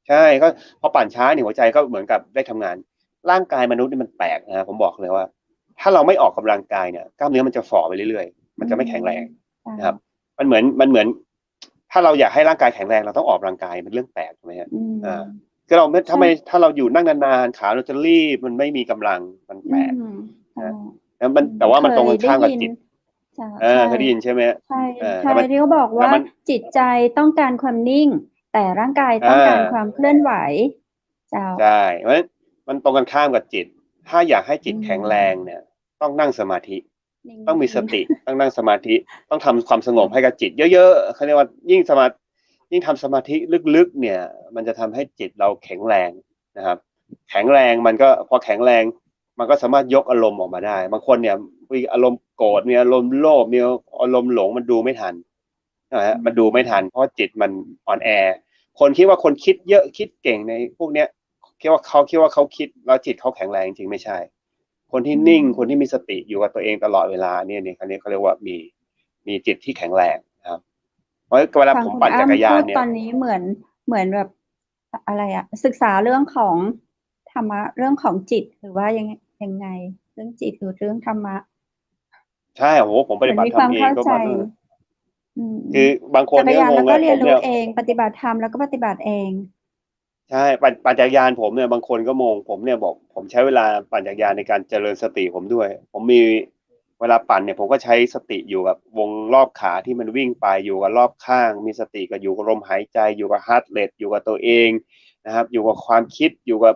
ใช่ก็พอปั่นช้าเนี่ยหัวใจก็เหมือนกับได้ทำงานร่างกายมนุษย์นี่มันแปลกนะผมบอกเลยว่าถ้าเราไม่ออกกำลังกายเนี่ยกล้ามเนื้อมันจะฝ่อไปเรื่อยๆมันอืจะไม่มแข็งแรงเจ้านะครับมันเหมือนถ้าเราอยากให้ร่างกายแข็งแรงเราต้องออกกำลังกายเป็นเรื่องแปลกถูกไหมฮะอือ่ามคือเราไม่ใช่ถ้าเราอยู่นั่งนานๆขาเราจะรีบมันไม่มีกำลังมันอืแปลกมเจ้านะแล้วมันแต่ว่าเคมันตรงกันยได้ยินข้ามกับจิตเจ้าใช่เคยได้ยินใช่ไหมใช่แต่มันที่เขาบอกว่าแต่มันจิตใจต้องการความนิ่งแต่ร่างกายอ่ต้องการความา เคลื่อนไหวเจ้าใช่เพราะฉะนั้นมันตรงกันข้ามกับจิต ถ้าอยากให้อืจิตแข็งแรงม เนี่ยต้องนั่งสมาธินิ่ต้องมีสงติต้องนั่งสมาธิต้องทำความสๆค่ะงบให้กับจิตเยอะๆเขาเรียกว่ายิ่งทำสมาธิลึกๆเนี่ยมันจะทำให้จิตเราแข็งแรงนะครับแข็งแรงมันก็พอแข็งแรงมันก็สามารถยกอารมณ์ออกมาได้บางคนเนี่ยมีอารมณ์โกรธมีอารมณ์โลภมีอารมณ์หลงมันดูไม่ทันนะฮะอืมันดูไม่ทันมเพราะจิตมันอ่อนแอคนคิดว่าคนคิดเยอะคิดเก่งในพวกเนี้ย คิดว่าเขาคิดแล้วจิตเขาแข็งแรงจริงไม่ใช่คนที่อืนิ่งคนที่มีมสติอยู่กับตัวเองตลอดเวลาเนี่ยเขาเรียกว่ามีจิตที่แข็งแรงนะครับเพราะเวลาฟังผมปั่นจักรคุณอ้ำยานเนี่ยพูดตอนนี้เหมือนแบบอะไรอะศึกษาเรื่องของธรรมะเรื่องของจิตหรือว่ายังไงเรื่องจิตหรือเรื่องธรรมะใช่โอ้โหผมปฏิบัติเหมือนมีความทำเองเข้าใจก็มันอืมคือบางคนจักรยานเนี่ยงงแล้วก็เรียนอะผมเนี่ย รู้เองปฏิบัติธรรมแล้วก็ปฏิบัติเองใช่ปั่นจักรยานผมเนี่ยบางคนก็มองผมเนี่ยบอกผมใช้เวลาปั่นจักรยานในการเจริญสติผมด้วยผมมีเวลาปั่นเนี่ยผมก็ใช้สติอยู่กับวงรอบขาที่มันวิ่งไปอยู่กับรอบข้างมีสติกับอยู่กับลมหายใจอยู่กับฮาร์ทเรทอยู่กับตัวเองนะครับอยู่กับความคิดอยู่กั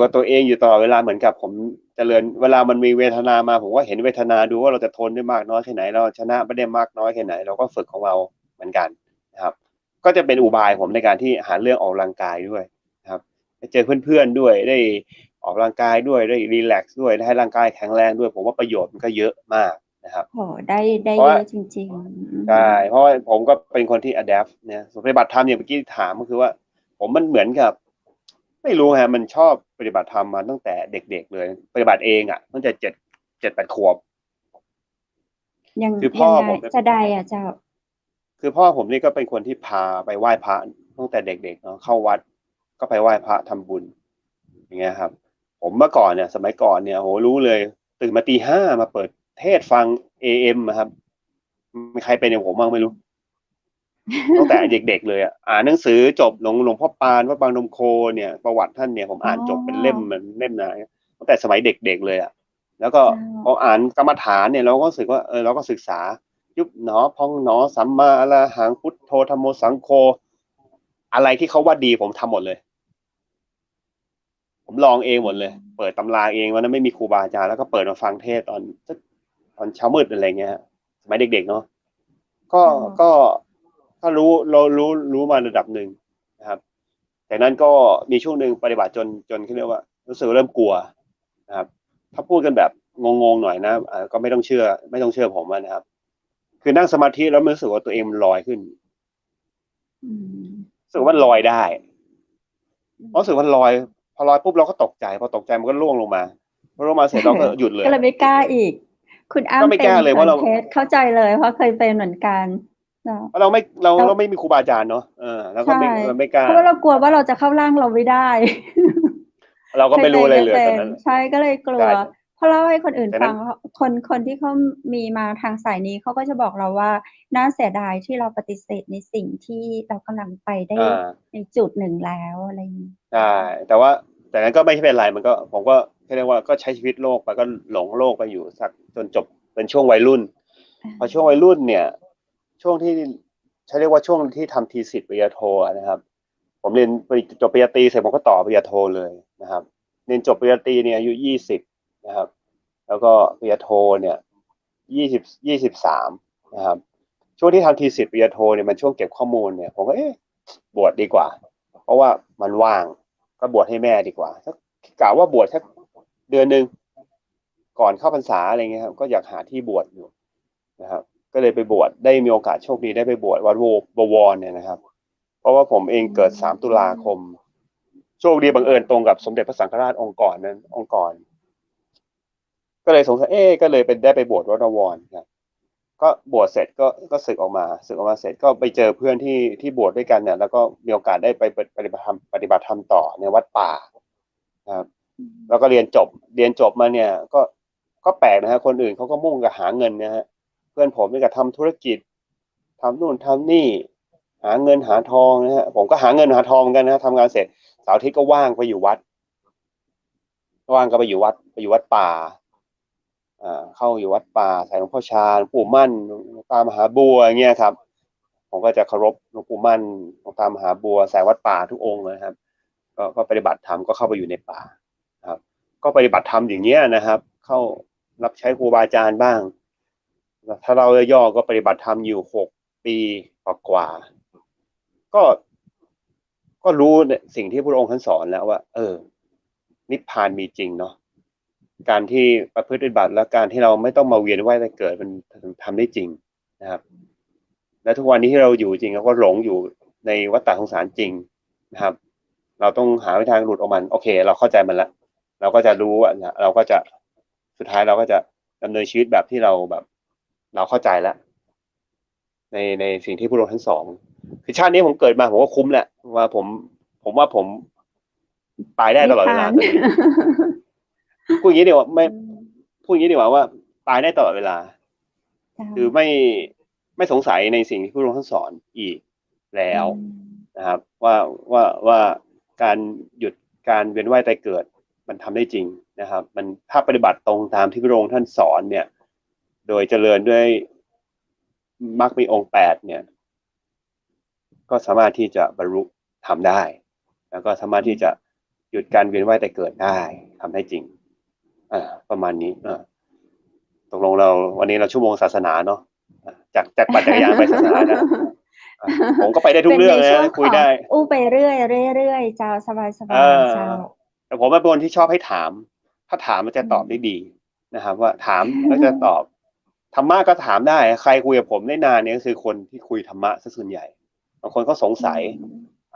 บตัวเองอยู่ตลอดเวลาเหมือนกับผมเจริญเวลามันมีเวทนามาผมก็เห็นเวทนาดูว่าเราจะทนได้มากน้อยแค่ไหนเราชนะไม่ได้มากน้อยแค่ไหนเราก็ฝึกของเราเหมือนกันนะครับ ก็จะเป็นอุบายผมในการที่หาเรื่องออกกำลังกายด้วยนะครับไปเจอเพื่อนๆด้วยได้ออกกำลังกายด้วยได้รีแลกซ์ด้วยได้ให้ร่างกายแข็งแรงด้วยผมว่าประโยชน์มันก็เยอะมากนะครับโหได้เพราะว่าเยอะจริงๆอืใช่มเพราะว่าผมก็เป็นคนที่ adapt เนี่ยส่วนปฏิบัติธรรมเนี่ยเมื่อกี้ถามก็คือว่าผมมันเหมือนกับไม่รู้ฮะมันชอบปฏิบัติธรรมมาตั้งแต่เด็กๆเลยปฏิบัติเองอ่ะตั้งแต่7-8 ขวบยังคือพ่อยังไงผมเนี่ยจะได้อ่ะเจ้าคือพ่อผมนี่ก็เป็นคนที่พาไปไหว้พระตั้งแต่เด็กๆเนาะเข้าวัดก็ไปไหว้พระทำบุญ อย่างเงี้ยครับผมเมื่อก่อนเนี่ยสมัยก่อนเนี่ยโหรู้เลย ตื่นมาตี 5มาเปิดเทศฟัง AM ครับมีใครเป็นอย่างผมบ้างไม่รู้ ตั้งแต่เด็กๆเลยอ่านหนังสือจบหลวงพ่อปานวัดบางนมโคเนี่ยประวัติท่านเนี่ยผมอ่านจบเป็นเล่มมันเล่มหนาตั้งแต่สมัยเด็กๆเลยอ่ะแล้วก็พออ่านกรรมฐานเนี่ยเราก็รู้สึกว่าเราก็ศึกษายุบหนอพองหนอสัมมาอรหังพุทโธธัมโมสังโฆอะไรที่เขาว่าดีผมทำหมดเลย ผมลองเองหมดเลย เปิดตำราเองวันนั้นไม่มีครูบาอาจารย์แล้วก็เปิดมาฟังเทศตอนเช้ามืดอะไรเงี้ยสมัยเด็กๆเนาะก็ก็ก็รู้มาระดับหนึ่งนะครับจากนั้นก็มีช่วงหนึ่งปฏิบัติจนเขาเรียกว่ารู้สึกเริ่มกลัวนะครับถ้าพูดกันแบบงงๆหน่อยนะก็ไม่ต้องเชื่อผมนะครับคือนั่งสมาธิแล้วรู้สึกว่าตัวเองมันลอยขึ้นรู้สึกว่าลอยได้รู้สึกว่าลอยพอลอยปุ๊บเราก็ตกใจพอตกใจมันก็ล่วงลงมาพอล่วงมาเสร็จเราก็หยุดเลยก็เลยไม่กล้าอีกคุณอ้ำเป็นเหมือนเคสเข้าใจเลยเพราะเคยเป็นเหมือนกันเพราะเราไม่มีครูบาอาจารย์เนาะแล้วก็ไม่กล้าเพราะว่าเรากลัวว่าเราจะเข้าร่างเราไม่ได้เราก็ไม่รู้อะไรเลยตอนนั้นใช่ก็เลยกลัวพอเล่าให้คนอื่นฟังคนที่เขามีมาทางสายนี้เขาก็จะบอกเราว่าน่าเสียดายที่เราปฏิเสธในสิ่งที่เรากำลังไปได้ในจุดหนึ่งแล้วอะไรอย่างนี้ใช่แต่นั้นก็ไม่เป็นไรมันก็ผมก็เรียกว่าก็ใช้ชีวิตโลกไปก็หลงโลกไปอยู่สักจนจบเป็นช่วงวัยรุ่นพอช่วงวัยรุ่นเนี่ยช่วงที่ใช้เรียกว่าช่วงที่ทำทีสิทธิ์ปริญญาโทนะครับผมเรียนจบปริญญาตรีเสร็จผมก็ต่อปริญญาโทเลยนะครับเรียนจบปริญญาตรีเนี่ยอายุ20นะครับแล้วก็ปริญญาโทเนี่ย23นะครับช่วงที่ทำทีสิทธิ์ปริญญาโทเนี่ยมันช่วงเก็บข้อมูลเนี่ยผมก็บวชดีกว่าเพราะว่ามันว่างก็บวชให้แม่ดีกว่ากะว่าบวชแค่เดือนนึงก่อนเข้าพรรษาอะไรเงี้ยครับก็อยากหาที่บวชอยู่นะครับก็เลยไปบวชได้มีโอกาสโชคดีได้ไปบวชวัดบวรเนี่ยนะครับเพราะว่าผมเองเกิด3ตุลาคมโชคดีบังเอิญตรงกับสมเด็จพระสังฆราชองค์ก่อนนั้นองค์ก่อนก็เลยสงสัยก็เลยได้ไปบวชวัดบวรครับก็บวชเสร็จก็ศึกออกมาเสร็จก็ไปเจอเพื่อนที่บวชด้วยกันเนี่ยแล้วก็มีโอกาสได้ไปปฏิบัติธรรมต่อในวัดป่าครับแล้วก็เรียนจบมาเนี่ยก็แปลกนะฮะคนอื่นเขาก็มุ่งกับหาเงินนะฮะเพื่อนผมนี่ก็ทำธุรกิจทำนู่นทำนี่หาเงินหาทองนะฮะผมก็หาเงินหาทองเหมือนกันนะทำงานเสร็จเสาร์อาทิตย์ก็ว่างไปอยู่วัดก็ไปอยู่วัดป่าเข้าอยู่วัดป่าใส่หลวงพ่อชาหลวงปู่มั่นหลวงตามหาบัวอย่างเงี้ยครับผมก็จะเคารพหลวงปู่มั่นหลวงตามหาบัวใส่วัดป่าทุกองค์นะครับก็ปฏิบัติธรรมก็เข้าไปอยู่ในป่าครับก็ปฏิบัติธรรมอย่างเงี้ยนะครับเข้ารับใช้ครูบาอาจารย์บ้างถ้าเราย่อก็ปฏิบัติธรรมอยู่6 ปีกว่าก็รู้สิ่งที่พระองค์ท่านสอนแล้วว่านิพพานมีจริงเนาะการที่ประพฤติปฏิบัติและการที่เราไม่ต้องมาเวียนว่ายตายเกิดมันทำได้จริงนะครับและทุกวันนี้ที่เราอยู่จริงเราก็หลงอยู่ในวัฏฏะสงสารจริงนะครับเราต้องหาวิธีทางหลุดออกมันโอเคเราเข้าใจมันแล้วเราก็จะรู้ว่าเราก็จะสุดท้ายเราก็จะดำเนินชีวิตแบบที่เราเข้าใจแล้วในสิ่งที่พระองค์ท่านสอนคือชาตินี้ผมเกิดมาผมก็คุ้มแหละว่าผมว่าผมตายได้ตลอดเวลาพูดอย่างนี้ดีกว่าว่าตายได้ตลอดเวลาคือไม่สงสัยในสิ่งที่พระองค์ท่านสอนอีกแล้วนะครับว่าการหยุดการเวียนว่ายตายเกิดมันทำได้จริงนะครับมันถ้าปฏิบัติตรงตามที่พระองค์ท่านสอนเนี่ยโดยเจริญด้วยมรรคมีองค์8เนี่ยก็สามารถที่จะบรรลุทำได้แล้วก็สามารถที่จะหยุดการเวียนว่ายตายเกิดได้ทำได้จริงประมาณนี้ตกลงวันนี้เราชั่วโมงศาสนาเนาะจากปั่นจักรยานไปศาสนานะผมก็ไปได้ทุกเรื่องนะคุยได้อู้ไปเรื่อยเจ้าสบายเจ้าแต่ผมเป็นคนที่ชอบให้ถามถ้าถามมันจะตอบได้ดีนะครับว่าถามแล้วจะตอบธรรมะก็ถามได้ใครคุยกับผมได้นานเนี่ยก็คือคนที่คุยธรรมะซะส่วนใหญ่บางคนก็สงสัย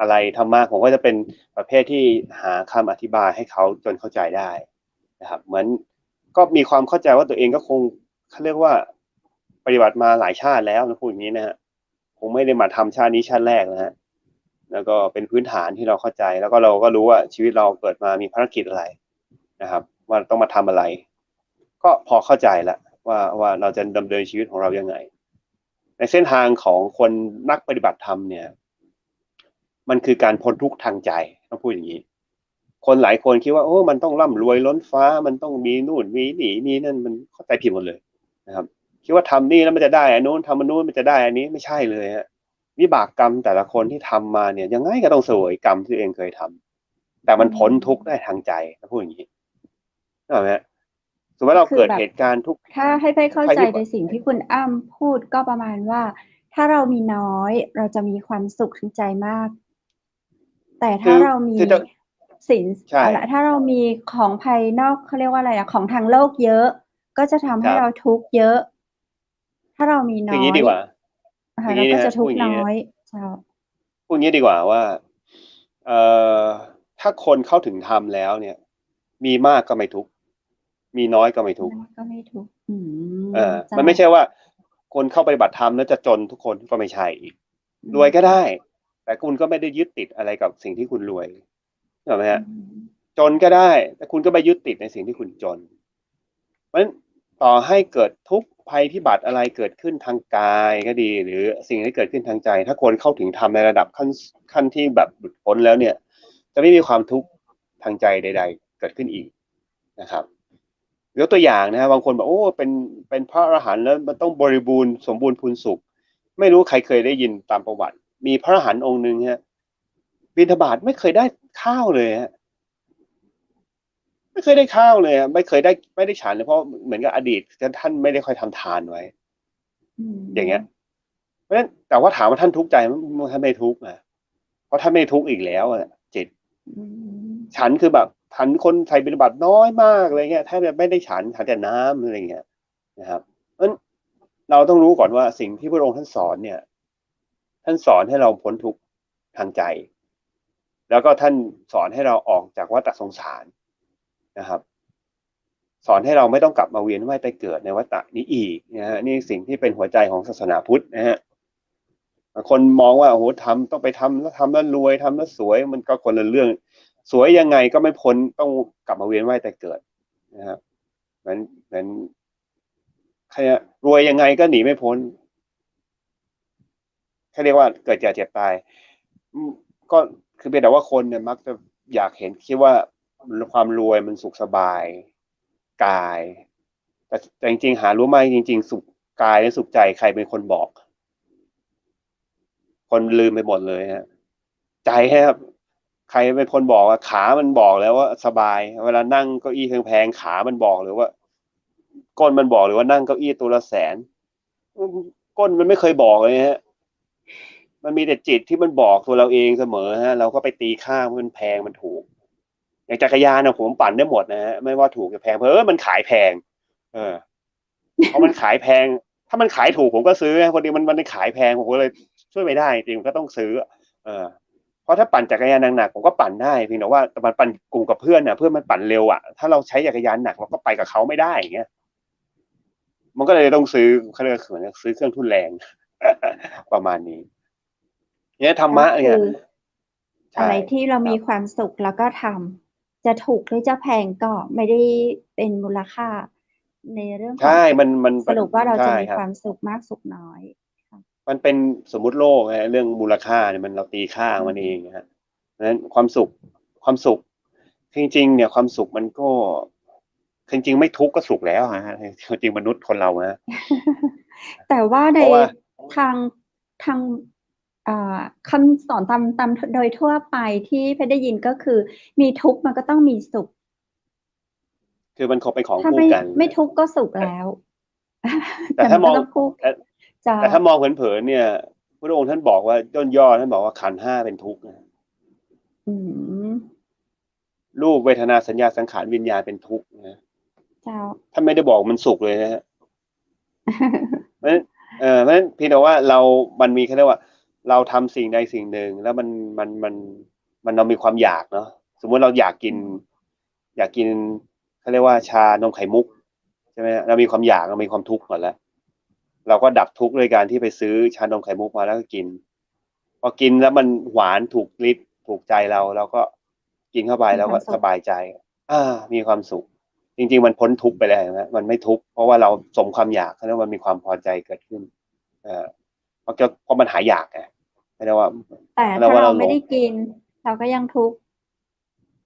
อะไรธรรมะผมก็จะเป็นประเภทที่หาคำอธิบายให้เขาจนเข้าใจได้นะครับเหมือนก็มีความเข้าใจว่าตัวเองก็คงเขาเรียกว่าปฏิบัติมาหลายชาติแล้วนะพูดอย่างนี้นะฮะคงไม่ได้มาทำชาตินี้ชาติแรกนะฮะแล้วก็เป็นพื้นฐานที่เราเข้าใจแล้วก็เราก็รู้ว่าชีวิตเราเกิดมามีภารกิจอะไรนะครับว่าต้องมาทำอะไร ก็พอเข้าใจแล้วว่าเราจะดำเนินชีวิตของเรายังไงในเส้นทางของคนนักปฏิบัติธรรมเนี่ยมันคือการพ้นทุกข์ทางใจต้องพูดอย่างนี้คนหลายคนคิดว่าโอ้มันต้องร่ำรวยล้นฟ้ามันต้องมีนู่นมีนี่มีนั่นมันเข้าใจผิดหมดเลยนะครับคิดว่าทำนี่แล้วมันจะได้อันนู้นทำอันนู้นมันจะได้อันนี้ไม่ใช่เลยฮะวิบากกรรมแต่ละคนที่ทำมาเนี่ยยังไงก็ต้องเสวยกรรมที่ตัวเองเคยทำแต่มันพ้นทุกข์ได้ทางใจถ้าพูดอย่างนี้เข้าใจไหมสมมติเราเกิดเหตุการณ์ทุกข์ถ้าให้ไปเข้าใจ ภัยพิบั ใน ติ สิ่งที่คุณอ้ำพูดก็ประมาณว่า ถ้าเรามีน้อยเราจะมีความสุขทางใจมาก แต่ถ้าเรามี คือจะ สิน ใช่ ถ้าเรามีของภายนอกเขาเรียกว่าอะไรอะของทางโลกเยอะ ก็จะทำให้ ครับ เราทุกข์เยอะ ถ้าเรามี คือ น้ อย่าง อ นี้ ย ดีกว่า นะคะ อย่าง เรา นี้ ก็ นะ จะทุ พู ก ด ข์ อย่างนี้ น้อ นะ ยเจ้า พูดอย่างนี้ดีกว่าว่าเอ่อถ้าคนเข้าถึงธรรมแล้วเนี่ย มีมากก็ไม่ทุกข์มีน้อยก็ไม่ทุกข์ ก็ไม่ทุกข์เจ้า มันไม่ใช่ว่าคนเข้าปฏิบัติธรรมแล้วจะจนทุกคนก็ไม่ใช่อีก รวยก็ได้ แต่คุณก็ไม่ได้ยึดติดอะไรกับสิ่งที่คุณรวยใช่ไหมฮะจนก็ได้ แต่คุณก็ไม่ยึดติดในสิ่งที่คุณจน เพราะฉะนั้นต่อให้เกิดทุกข์ภัยพิบัติอะไรเกิดขึ้นทางกายก็ดี หรือสิ่งที่เกิดขึ้นทางใจ ถ้าคนเข้าถึงธรรมในระดับขั้นที่แบบหลุดพ้นแล้วเนี่ย จะไม่มีความทุกข์ทางใจใด ๆ เกิดขึ้นอีกนะครับยกตัวอย่างนะฮะบางคนบอกโอ้เป็นพระอรหันต์แล้วมันต้องบริบูรณ์สมบูรณ์พูนสุข ไม่รู้ใครเคยได้ยินตามประวัติ มีพระอรหันต์องค์หนึ่งฮะบิณฑบาตไม่เคยได้ข้าวเลยฮะไม่เคยได้ข้าวเลยไม่ได้ฉันเลยเพราะเหมือนกับอดีตท่านไม่ได้ค่อยทำทานไว้อย่างเงี้ยเพราะฉะนั้นแต่ว่าถามว่าท่านทุกข์ใจท่านไม่ทุกข์นะเพราะท่านไม่ทุกข์อีกแล้วจิตฉันคือแบบฉันคนใส่บิณฑบาตน้อยมากอะไรเงี้ยแทบจะไม่ได้ฉันแต่น้ำอะไรเงี้ยนะครับเพราะฉะนั้นเราต้องรู้ก่อนว่าสิ่งที่พระองค์ท่านสอนเนี่ยท่านสอนให้เราพ้นทุกข์ทางใจ แล้วก็ท่านสอนให้เราออกจากวัฏสงสารนะครับ สอนให้เราไม่ต้องกลับมาเวียนว่ายตายเกิดในวัฏนี้อีกนะฮะนี่สิ่งที่เป็นหัวใจของศาสนาพุทธนะฮะคนมองว่าโอ้โหต้องไปทำแล้วรวยทำแล้วสวยมันก็คนละเรื่องสวยยังไงก็ไม่พ้นต้องกลับมาเวียนว่ายตายเกิดนะครับเหมือนใครรวยยังไงก็หนีไม่พ้นเขาเรียกว่าเกิดแก่เจ็บตายก็คือเป็นแต่ว่าคนเนี่ยมักจะอยากเห็นคิดว่าความรวยมันสุขสบายกายแต่จริงๆหารู้ไหมจริงๆสุขกายและสุขใจใครเป็นคนบอกคนลืมไปหมดเลยฮะใจครับใครเป็นคนบอกว่าขามันบอกแล้วว่าสบายเวลานั่งเก้าอี้แพงๆขามันบอกหรือว่าก้นมันบอกหรือว่านั่งเก้าอี้ตัวละแสนก้นมันไม่เคยบอกเลยฮะมันมีแต่จิตที่มันบอกตัวเราเองเสมอฮะเราก็ไปตีค่ามันแพงมันถูกอย่างจักรยานนะผมปั่นได้หมดนะฮะไม่ว่าถูกหรือแพงเพราะมันขายแพงเพราะมันขายแพงถ้ามันขายถูกผมก็ซื้อพอดีมันขายแพงผมก็เลยช่วยไม่ได้จริงก็ต้องซื้อเพราะถ้าปั่นจักรยานหนักๆผมก็ปั่นได้เพียงแต่ว่าแต่มันปั่นกลุ่มกับเพื่อนเพื่อนมันปั่นเร็วถ้าเราใช้จักรยานหนักเราก็ไปกับเขาไม่ได้อย่างเงี้ยมันก็เลยต้องซื้อเขาเรียกเหมือนซื้อเครื่องทุนแรงประมาณนี้เนี่ยธรรมะเนี่ยอะไรที่เรามีความสุขแล้วก็ทำจะถูกหรือจะแพงก็ไม่ได้เป็นมูลค่าในเรื่องของมันสรุปว่าเราจะมีความสุขมากสุขน้อยมันเป็นสมมุติโลกเรื่องมูลค่าเนี่ยมันเราตีค่ามันเองนะฮะนั้นความสุขจริงๆเนี่ยความสุขมันก็จริงๆไม่ทุกข์ก็สุขแล้วฮะจริงมนุษย์คนเรานะแต่ว่าในทางคำสอนตามโดยทั่วไปที่เพชรได้ยินก็คือมีทุกข์มันก็ต้องมีสุขคือมันเป็นของคู่กันไม่ทุกข์ก็สุขแล้วแต่ถ้ามองแต่ถ้ามองเผินๆเนี่ยพระองค์ท่านบอกว่าย่อท่านบอกว่าขันธ์5เป็นทุกข์นะรูปเวทนาสัญญาสังขารวิญญาณเป็นทุกข์นะท่านไม่ได้บอกมันสุขเลยนะฮะเพราะฉะนั้นเพียงแต่ว่ามันมีแค่เรียกว่าเราทำสิ่งใดสิ่งหนึ่งแล้วมันเรามีความอยากเนาะสมมติเราอยากกินเขาเรียกว่าชานมไข่มุกใช่ไหมเรามีความอยากเรามีความทุกข์ก่อนแล้วเราก็ดับทุกข์โดยการที่ไปซื้อชานมไข่มุกมาแล้วก็กินพอกินแล้วมันหวานถูกลิ้นถูกใจเราก็กินเข้าไปแล้วก็สบายใจมีความสุขจ จริงๆมันพ้นทุกข์ไปแล้วนะมันไม่ทุกข์เพราะว่าเราสมความอยากแล้วมันมีความพอใจเกิดขึ้นเพราะมันหายอยากไงไม่ได้ว่า แต่ถ้าเราไม่ได้กินเราก็ยังทุกข์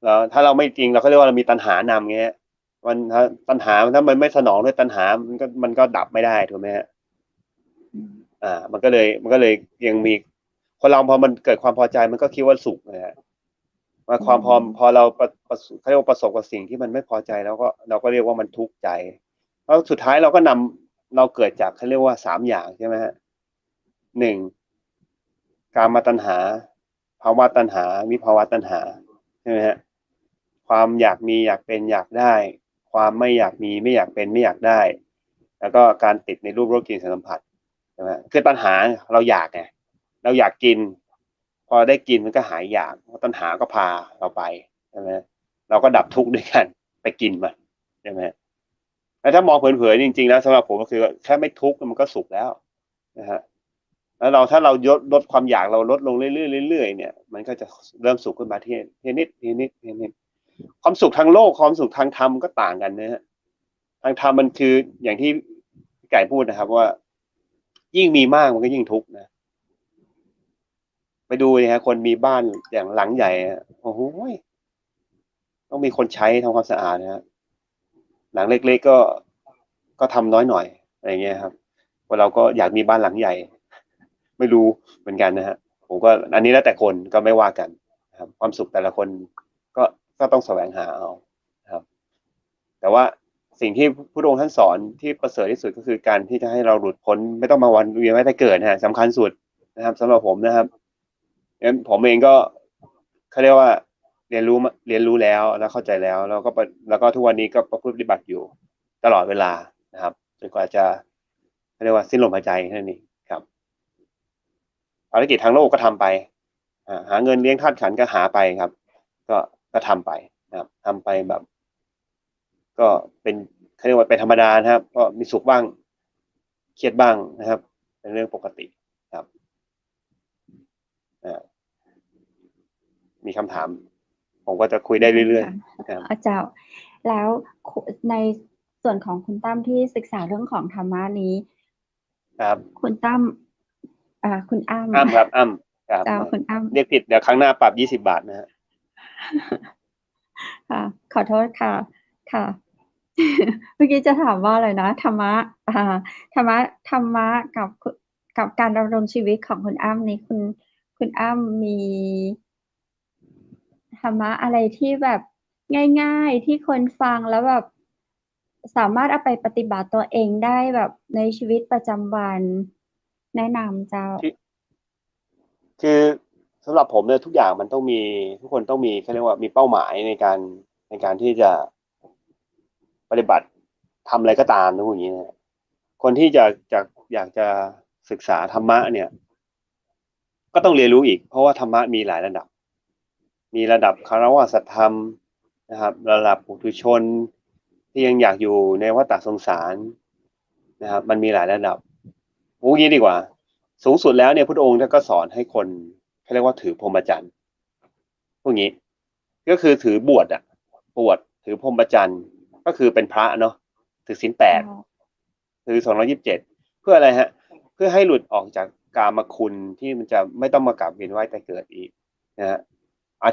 แล้วถ้าเราไม่จริงเราก็เรียกว่าเรามีตัณหานำเงี้ยมันถ้าตัณหาถ้ามันไม่สนองด้วยตัณหามันก็ดับไม่ได้ถูกไหมฮะมันก็เลยยังมีคนเราพอมันเกิดความพอใจมันก็คิดว่าสุขนะฮะว่าความพอเราเขาเรียกว่าประสบกับสิ่งที่มันไม่พอใจแล้วก็เราก็เรียกว่ามันทุกข์ใจแล้วสุดท้ายเราก็เราเกิดจากเขาเรียกว่า3อย่างใช่ไหมฮะ1กามตัณหาภาวะตัณหาวิภาวะตัณหาใช่ไหมฮะความอยากมีอยากเป็นอยากได้ความไม่อยากมีไม่อยากเป็นไม่อยากได้แล้วก็การติดในรูปรสกลิ่นสัมผัสใช่ไหมคือตัณหาเราอยากไงเราอยากกินพอได้กินมันก็หายอยากตัณหาก็พาเราไปใช่ไหมเราก็ดับทุกข์ด้วยกันไปกินมันใช่ไหมแล้วถ้ามองเผินๆจริงๆแล้วสำหรับผมก็คือแค่ไม่ทุกข์มันก็สุขแล้วนะฮะแล้วถ้าเราลดความอยากเราลดลงเรื่อยๆเรื่อยๆเนี่ยมันก็จะเริ่มสุขขึ้นมาทีนิดความสุขทางโลกความสุขทางธรรมก็ต่างกันนะฮะทางธรรมมันคืออย่างที่พี่ไก่พูดนะครับว่ายิ่งมีมากมันก็ยิ่งทุกข์นะไปดูนะฮะคนมีบ้านอย่างหลังใหญ่โอ้โหต้องมีคนใช้ทำความสะอาดนะฮะหลังเล็กๆก็ทำน้อยหน่อยอะไรเงี้ยครับว่าเราก็อยากมีบ้านหลังใหญ่ไม่รู้เหมือนกันนะฮะผมก็อันนี้แล้วแต่คนก็ไม่ว่ากันนะครับความสุขแต่ละคนก็ต้องแสวงหาเอาครับแต่ว่าสิ่งที่พระองค์ท่านสอนที่ประเสริฐที่สุดก็คือการที่จะให้เราหลุดพ้นไม่ต้องมาวันเวียนว่ายตายเกิดนะฮะสำคัญสุดนะครับสำหรับผมนะครับงั้นผมเองก็เขาเรียกว่าเรียนรู้แล้วเข้าใจแล้วก็ทุกวันนี้ก็ประพฤติปฏิบัติอยู่ตลอดเวลานะครับจนกว่าจะเขาเรียกว่าสิ้นลมหายใจนั่นเองครับภารกิจทางโลกก็ทำไปหาเงินเลี้ยงธาตุขันธ์ก็หาไปครับก็ทำไปนะครับทำไปแบบก็เป็นเขาเรียกว่าเป็นธรรมดานะครับก็มีสุขบ้างเครียดบ้างนะครับเป็นเรื่องปกติครับมีคำถามผมก็จะคุยได้เรื่อยๆครับอาจารย์แล้วในส่วนของคุณตั้มที่ศึกษาเรื่องของธรรมะนี้ครับคุณตั้มคุณอ้ำครับครับคุณอ้ำเรียกผิดเดี๋ยวครั้งหน้าปรับ20 บาทนะฮะค่ะขอโทษค่ะค่ะเมื่อกี้จะถามว่าอะไรนะธรรมะกับการดำรงชีวิตของคุณอ้ำนี้คุณอ้ำมีธรรมะอะไรที่แบบง่ายๆที่คนฟังแล้วแบบสามารถเอาไปปฏิบัติตัวเองได้แบบในชีวิตประจำวันแนะนำเจ้าคือสำหรับผมเนี่ยทุกอย่างมันต้องมีทุกคนต้องมีเขาเรียกว่ามีเป้าหมายในการที่จะปฏิบัติทำอะไรก็ตามนะพวกนี้นะคนที่อยากจะศึกษาธรรมะเนี่ยก็ต้องเรียนรู้อีกเพราะว่าธรรมะมีหลายระดับมีระดับคฤหัสถธรรมนะครับระดับปุถุชนที่ยังอยากอยู่ในวัฏสงสารนะครับมันมีหลายระดับพูดงี้ดีกว่าสูงสุดแล้วเนี่ยพระองค์ท่านก็สอนให้คนเขาเรียกว่าถือพรหมจรรย์พวกนี้ก็คือถือบวชถือพรหมจรรย์ก็คือเป็นพระเนาะถือศีล8ถือ227เพื่ออะไรฮะเพื่อให้หลุดออกจากกามคุณที่มันจะไม่ต้องมากลับเวียนว่ายตายเกิดอีกนะฮะ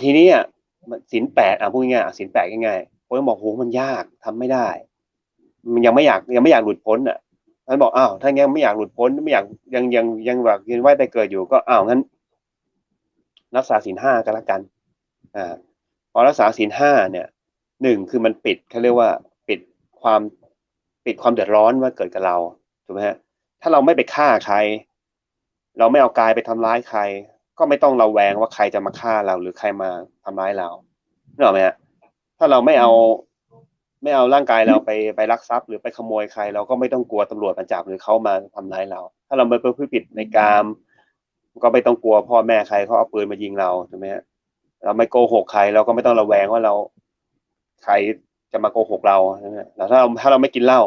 ทีนี้ศีล8พูดง่ายๆศีล8ง่ายๆคนบอกโหมันยากทำไม่ได้มันยังไม่อยากหลุดพ้นท่านบอกถ้ายังไม่อยากหลุดพ้นไม่อยากยังแบบเวียนว่ายตายเกิดอยู่ก็งั้นรักษาศีล5ก็แล้วกันพอรักษาศีล5เนี่ย1คือมันปิดเขาเรียกว่าปิดความเดือดร้อนว่าเกิดกับเราถูกไหมฮะถ้าเราไม่ไปฆ่าใครเราไม่เอากายไปทำร้ายใครก็ไม่ต้องระแวงว่าใครจะมาฆ่าเราหรือใครมาทำร้ายเรานึกออกไหมฮะถ้าเราไม่เอาร่างกายเราไปลักทรัพย์หรือไปขโมยใครเราก็ไม่ต้องกลัวตำรวจมาจับหรือเขามาทำร้ายเราถ้าเราไม่ประพฤติผิดในกามก็ไม่ต้องกลัวพ่อแม่ใครเขาเอาปืนมายิงเราถูกไหมฮะเราไม่โกหกใครเราก็ไม่ต้องระแวงว่าใครจะมาโกหกเราแล้วถ้าเราไม่กินเหล้า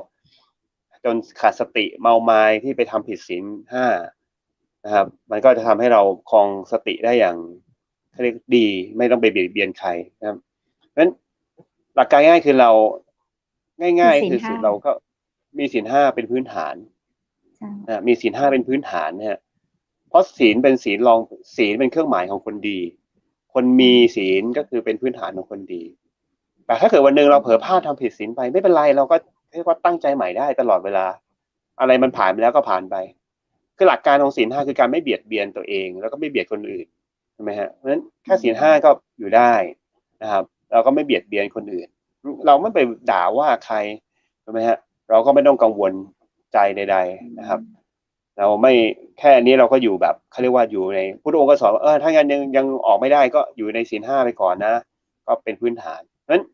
จนขาดสติเมาไม้ที่ไปทำผิดศีล5นะครับมันก็จะทำให้เราครองสติได้อย่างเรียกดีไม่ต้องไปเบียดเบียนใครนะครับเพราะฉะนั้นหลักการง่ายคือเรา ง่ายๆมีศีลคือ ห้าเราก็มีศีลห้าเป็นพื้นฐาน เจ้า มีศีลห้าเป็นพื้นฐานเนี่ยเพราะศีลเป็นศีลรองศีลเป็นเครื่องหมายของคนดี คนมีศีลก็คือเป็นพื้นฐานของคนดี แต่ถ้าเกิดวันหนึ่งเราเผลอพลาดทำผิดศีลไปไม่เป็นไรเราก็เรียกว่าตั้งใจใหม่ได้ตลอดเวลา อะไรมันผ่านไปแล้วก็ผ่านไปคือหลักการของศีลห้าคือการไม่เบียดเบียนตัวเองแล้วก็ไม่เบียดคนอื่นใช่ไหมฮะเพราะฉะนั้นแค่ศีลห้าก็อยู่ได้นะครับเราก็ไม่เบียดเบียนคนอื่น เราไม่ไปด่าว่าใครใช่ไหมฮะเราก็ไม่ต้องกังวลใจใดๆนะครับ เราไม่แค่นี้เราก็อยู่แบบเขาเรียกว่าอยู่ในพุทธองค์ก็สอนว่าถ้างั้นยังออกไม่ได้ก็อยู่ในศีลห้าไปก่อนนะก็เป็นพื้นฐานเพราะฉะนั้น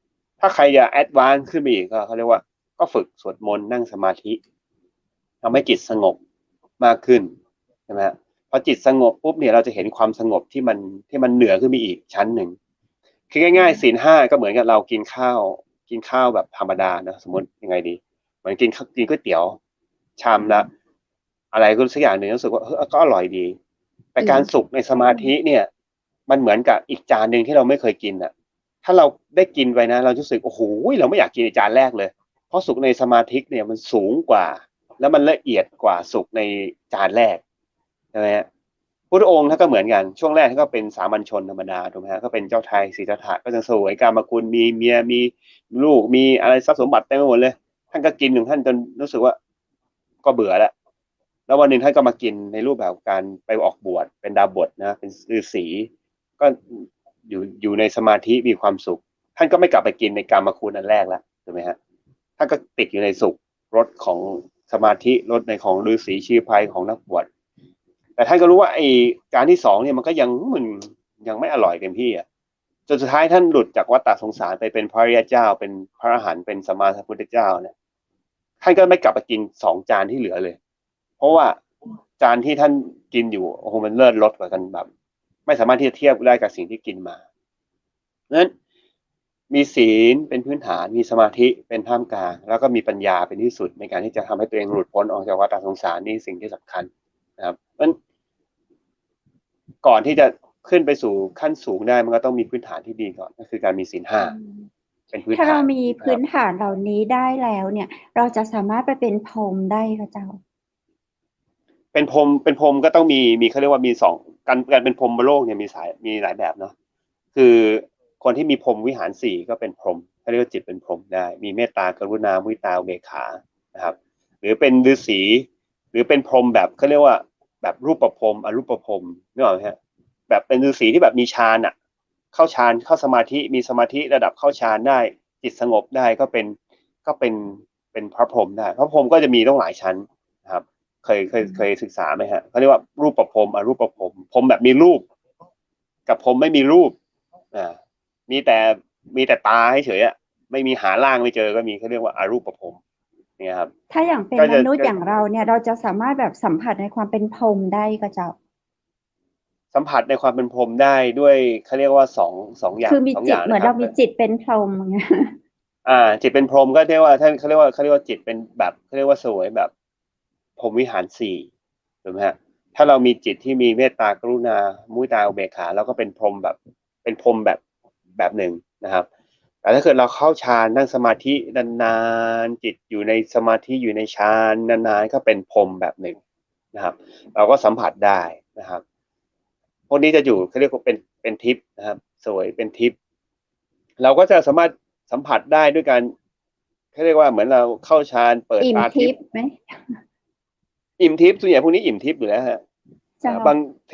ถ้าใครอยากแอดวานซ์ขึ้นไปอีกก็เขาเรียกว่าก็ฝึกสวดมนต์นั่งสมาธิทำให้จิตสงบมากขึ้นใช่ไหมพอจิตสงบปุ๊บเนี่ยเราจะเห็นความสงบที่มันเหนือขึ้นไปอีกชั้นหนึ่งคือง่ายๆศีลห้าก็เหมือนกับเรากินข้าวแบบธรรมดานะสมมติยังไงดีเหมือนกินก๋วยเตี๋ยวชามละอะไรก็สักอย่างหนึ่งรู้สึกว่าก็อร่อยดีแต่การสุขในสมาธิเนี่ยมันเหมือนกับอีกจานหนึ่งที่เราไม่เคยกินอ่ะถ้าเราได้กินไปนะเรารู้สึกโอ้โหเราไม่อยากกินในจานแรกเลยเพราะสุขในสมาธิเนี่ยมันสูงกว่าแล้วมันละเอียดกว่าสุขในจานแรกใช่ไหมฮะพุทธองค์ท่านก็เหมือนกันช่วงแรกท่านก็เป็นสามัญชนธรรมดาถูกไหมฮะก็เป็นเจ้าชายสิทธัตถะก็จะเสวยกามคุณมีเมียมีลูกมีอะไรทรัพย์สมบัติเต็มไปหมดเลยท่านก็กินของท่านจนรู้สึกว่าก็เบื่อแล้ววันหนึ่งท่านก็มากินในรูปแบบการไปออกบวชเป็นดาบทนะเป็นฤาษีก็อยู่ในสมาธิมีความสุขท่านก็ไม่กลับไปกินในกามคุณอันแรกแล้วถูกไหมฮะท่านก็ติดอยู่ในสุขรสของสมาธิรสในของฤาษีชีพายของนักบวชแต่ท่านก็รู้ว่าไอ้การที่สองเนี่ยมันก็มันยังไม่อร่อยเต็มที่อ่ะจนสุดท้ายท่านหลุดจากวัฏฏะสงสารไปเป็นพระอริยเจ้าเป็นพระอรหันต์เป็นสัมมาสัมพุทธเจ้าเนี่ยท่านก็ไม่กลับไปกิน2 จานที่เหลือเลยเพราะว่าจานที่ท่านกินอยู่โอ้โหมันเลิศรสกว่ากันแบบไม่สามารถที่จะเทียบได้กับสิ่งที่กินมานั้นมีศีลเป็นพื้นฐานมีสมาธิเป็นท่ามกลางแล้วก็มีปัญญาเป็นที่สุดในการที่จะทำให้ตัวเองหลุดพ้นออกจากวัฏสงสารนี่สิ่งที่สำคัญนะครับเพราะฉะนั้นก่อนที่จะขึ้นไปสู่ขั้นสูงได้มันก็ต้องมีพื้นฐานที่ดีก่อนก็คือการมีศีลห้าเป็นพื้นฐานถ้าเรามีพื้นฐานเหล่านี้ได้แล้วเนี่ยเราจะสามารถไปเป็นพรหมได้ค่ะเจ้าเป็นพรหมก็ต้องมีเขาเรียกว่ามีการเป็นพรหมบนโลกเนี่ยมีหลายแบบเนาะคือคนที่มีพรหมวิหาร4ก็เป็นพรหมเขาเรียกว่าจิตเป็นพรหมได้มีเมตตากรุณามุทิตาอุเบกขานะครับหรือเป็นฤาษีหรือเป็นพรหมแบบเขาเรียกว่าแบบรูปพรหมอรูปพรหมนึกออกไหมฮะแบบเป็นฤาษีที่แบบมีฌานอ่ะเข้าฌานเข้าสมาธิมีสมาธิระดับเข้าฌานได้จิตสงบได้ก็เป็นพระพรหมได้พระพรหมก็จะมีต้องหลายชั้นนะครับเคยศึกษาไหมฮะเขาเรียกว่ารูปพรหมอรูปพรหมพรหมแบบมีรูปกับพรหมไม่มีรูปมีแต่ตาให้เฉยอ่ะไม่มีหาร่างไม่เจอก็มีเขาเรียกว่าอรูปพรหมเนี่ยครับถ้าอย่างเป็นมนุษย์อย่างเราเนี่ยเราจะสามารถแบบสัมผัสในความเป็นพรหมได้ก็เจ้าสัมผัสในความเป็นพรหมได้ด้วยเขาเรียกว่าสองอย่างคือมีจิตเหมือนเรามีจิตเป็นพรหมอย่างเงี้ยจิตเป็นพรหมก็เรียกว่าท่านเขาเรียกว่าจิตเป็นแบบเขาเรียกว่าสวยแบบพรหมวิหาร4ถูกไหมฮะถ้าเรามีจิตที่มีเมตตากรุณามุทิตาอุเบกขาแล้วก็เป็นพรหมแบบหนึ่งนะครับแต่ถ้าเกิดเราเข้าฌานนั่งสมาธินานๆจิตอยู่ในสมาธิอยู่ในฌานนานๆก็เป็นพรหมแบบหนึ่งนะครับเราก็สัมผัสได้นะครับพวกนี้จะอยู่เขาเรียกว่าเป็นทิพย์นะครับสวยเป็นทิพย์เราก็จะสามารถสัมผัสได้ด้วยการเขาเรียกว่าเหมือนเราเข้าฌานเปิดตาทิพย์ไหมอิ่มทิพย์ส่วนใหญ่พวกนี้อิ่มทิพย์อยู่แล้วฮะบางเท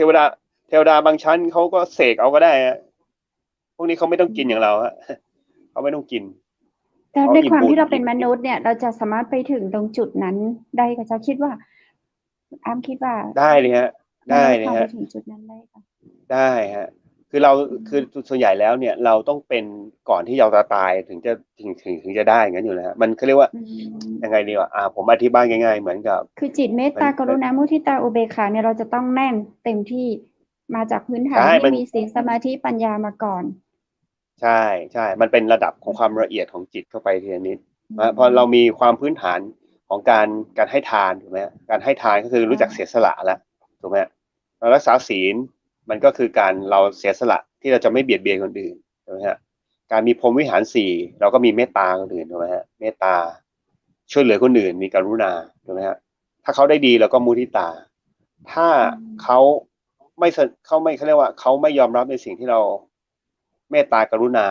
วดาบางชั้นเขาก็เสกเอาก็ได้ฮะพวกนี้เขาไม่ต้องกินอย่างเราฮะเขาไม่ต้องกินแต่ในความที่เราเป็นมนุษย์เนี่ยเราจะสามารถไปถึงตรงจุดนั้นได้ก็จะคิดว่าอ้ำคิดว่าได้เลยฮะได้เลยฮะไปถึงจุดนั้นได้ค่ะได้ฮะคือส่วนใหญ่แล้วเนี่ยเราต้องเป็นก่อนที่เราจะตายถึงจะได้งั้นอยู่นะฮะมันเขาเรียกว่ายังไงดีวะผมอธิบายง่ายๆเหมือนกับคือจิตเมตตากรุณามุทิตาอุเบกขาเนี่ยเราจะต้องแน่นเต็มที่มาจากพื้นฐานที่มีศีลสมาธิปัญญามาก่อนใช่มันเป็นระดับของความละเอียดของจิตเข้าไปทีละนิดพอเรามีความพื้นฐานของการให้ทานถูกไหมการให้ทานก็คือรู้จักเสียสละแล้วถูกไหมเรารักษาศีลมันก็คือการเราเสียสละที่เราจะไม่เบียดเบียนคนอื่นถูกไหมฮะ การมีพรหมวิหารสี่เราก็มีเมตตาคนอื่นถูกไหมฮะเมตตาช่วยเหลือคนอื่นมีกรุณาถูกไหมฮะถ้าเขาได้ดีเราก็มุทิตาถ้าเขาเขาเรียกว่าเขาไม่ยอมรับในสิ่งที่เราเมตตากรุณา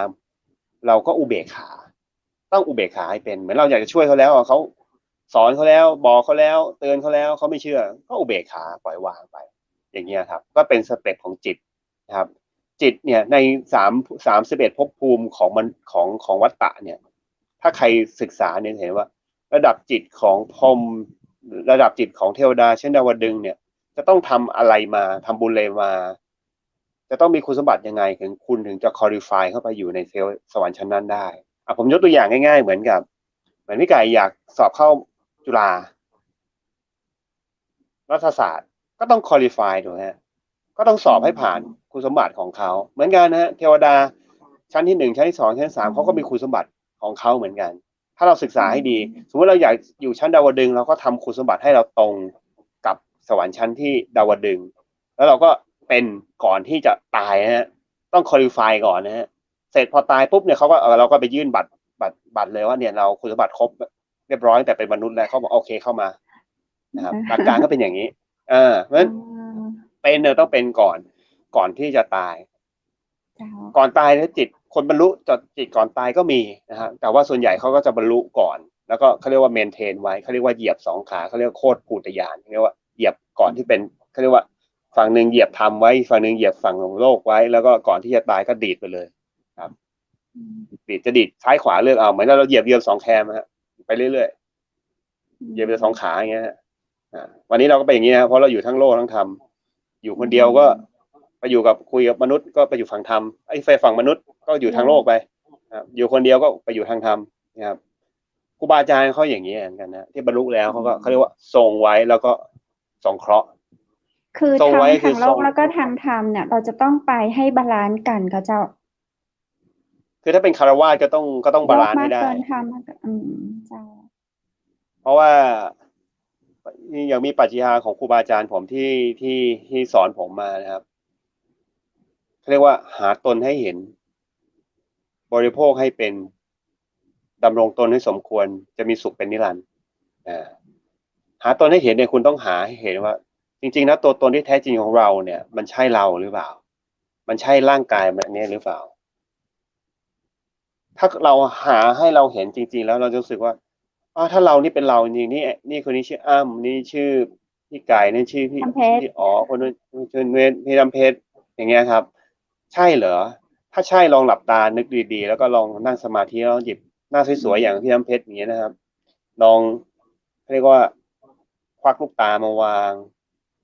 เราก็อุเบกขาต้องอุเบกขาให้เป็นเหมือนเราอยากจะช่วยเขาแล้วเขาสอนเขาแล้วบอกเขาแล้วเตือนเขาแล้วเขาไม่เชื่อก็อุเบกขาปล่อยวางไปอย่างเงี้ยครับก็เป็นสเต็ปของจิตนะครับจิตเนี่ยใน31ภพภูมิของมันของวัฏฏะเนี่ยถ้าใครศึกษาเนี่ยเห็นว่าระดับจิตของพรหมระดับจิตของเทวดาเช่นดาวดึงส์เนี่ยจะต้องทำอะไรมาทำบุญเลยมาจะต้องมีคุณสมบัติยังไงถึงคุณถึงจะ qualify เข้าไปอยู่ในสวรรค์ชั้นนั้นได้ผมยกตัวอย่างง่ายๆเหมือนพี่ไก่อยากสอบเข้าจุฬารัฐศาสตร์ก็ต้อง qualify ถูกไหมก็ต้องสอบให้ผ่านคุณสมบัติของเขาเหมือนกันนะฮะเทวดาชั้นที่1ชั้นที่2ชั้นที่3เขาก็มีคุณสมบัติของเขาเหมือนกันถ้าเราศึกษาให้ดีสมมติเราอยากอยู่ชั้นดาวดึงส์เราก็ทำคุณสมบัติให้เราตรงกับสวรรค์ชั้นที่ดาวดึงส์แล้วเราก็เป็นก่อนที่จะตายนะฮะต้อง qualify ก่อนนะฮะเสร็จพอตายปุ๊บเนี่ยเขาก็เราก็ไปยื่นบัตรเลยว่าเนี่ยเราคุณสมบัติครบเรียบร้อยแต่เป็นมนุษย์แล้วเขาบอกโอเคเข้ามานะครับหลักการก็เป็นอย่างนี้เพราะฉะนั้นเป็นต้องเป็นก่อนที่จะตายก่อนตายเนี่ยจิตคนบรรลุจิตก่อนตายก็มีนะฮะแต่ว่าส่วนใหญ่เขาก็จะบรรลุก่อนแล้วก็เขาเรียกว่าเมนเทนไว้เขาเรียกว่าเหยียบ2ขาเขาเรียกว่าโคตรภูตญาณเรียกว่าเหยียบก่อนที่เป็นเขาเรียกว่าฝั่งหนึ่งเหยียบธรรมไว้ฝั่งหนึ่งเหยียบฝั่งของโลกไว้แล้วก็ก่อนที่จะตายก็ดีดไปเลยครับดีดซ้ายขวาเลือกเอาเหมือนเราเหยียบ2แคมฮะไปเรื่อยๆเหยียบไป2ขาอย่างเงี้ยวันนี้เราก็เป็นอย่างนี้นะเพราะเราอยู่ทั้งโลกทั้งธรรมอยู่คนเดียวก็ไปอยู่กับคุยกับมนุษย์ก็ไปอยู่ฝั่งธรรมไอ้ฝั่งมนุษย์ก็อยู่ทางโลกไปอยู่คนเดียวก็ไปอยู่ทางธรรมนะครับครูบาอาจารย์เขาอย่างนี้เหมือนกันนะที่บรรลุแล้วเขาเรียกว่าทรงไว้แล้วก็สงเคราะห์คือทางโลกแล้วก็ทางธรรมเนี่ยเราจะต้องไปให้บาลานซ์กันก็เจ้าคือถ้าเป็นคฤหัสถ์ก็ต้องบาลานซ์ให้ได้เจ้าเพราะว่าอย่างมีปรัชญาของครูบาอาจารย์ผมที่สอนผมมานะครับเรียกว่าหาตนให้เห็นบริโภคให้เป็นดำรงตนให้สมควรจะมีสุขเป็นนิรันดร์หาตนให้เห็นเนี่ยคุณต้องหาให้เห็นว่าจริงๆนะตัวตนที่แท้จริงของเราเนี่ยมันใช่เราหรือเปล่ามันใช่ร่างกายแบบนี้หรือเปล่าถ้าเราหาให้เราเห็นจริงๆแล้วเราจะรู้สึกว่าถ้าเรานี่เป็นเราจริงนี่คนนี้ชื่ออ้ำนี่ชื่อพี่ไก่นี่ชื่อพี่คนนู้นชื่อพี่น้ำเพชรอย่างเงี้ยครับใช่เหรอถ้าใช่ลองหลับตานึกดีๆแล้วก็ลองนั่งสมาธิแล้วหยิบหน้าสวยๆอย่างพี่น้ำเพชรอย่างเงี้ยนะครับลองเรียกว่าควักลูกตามาวาง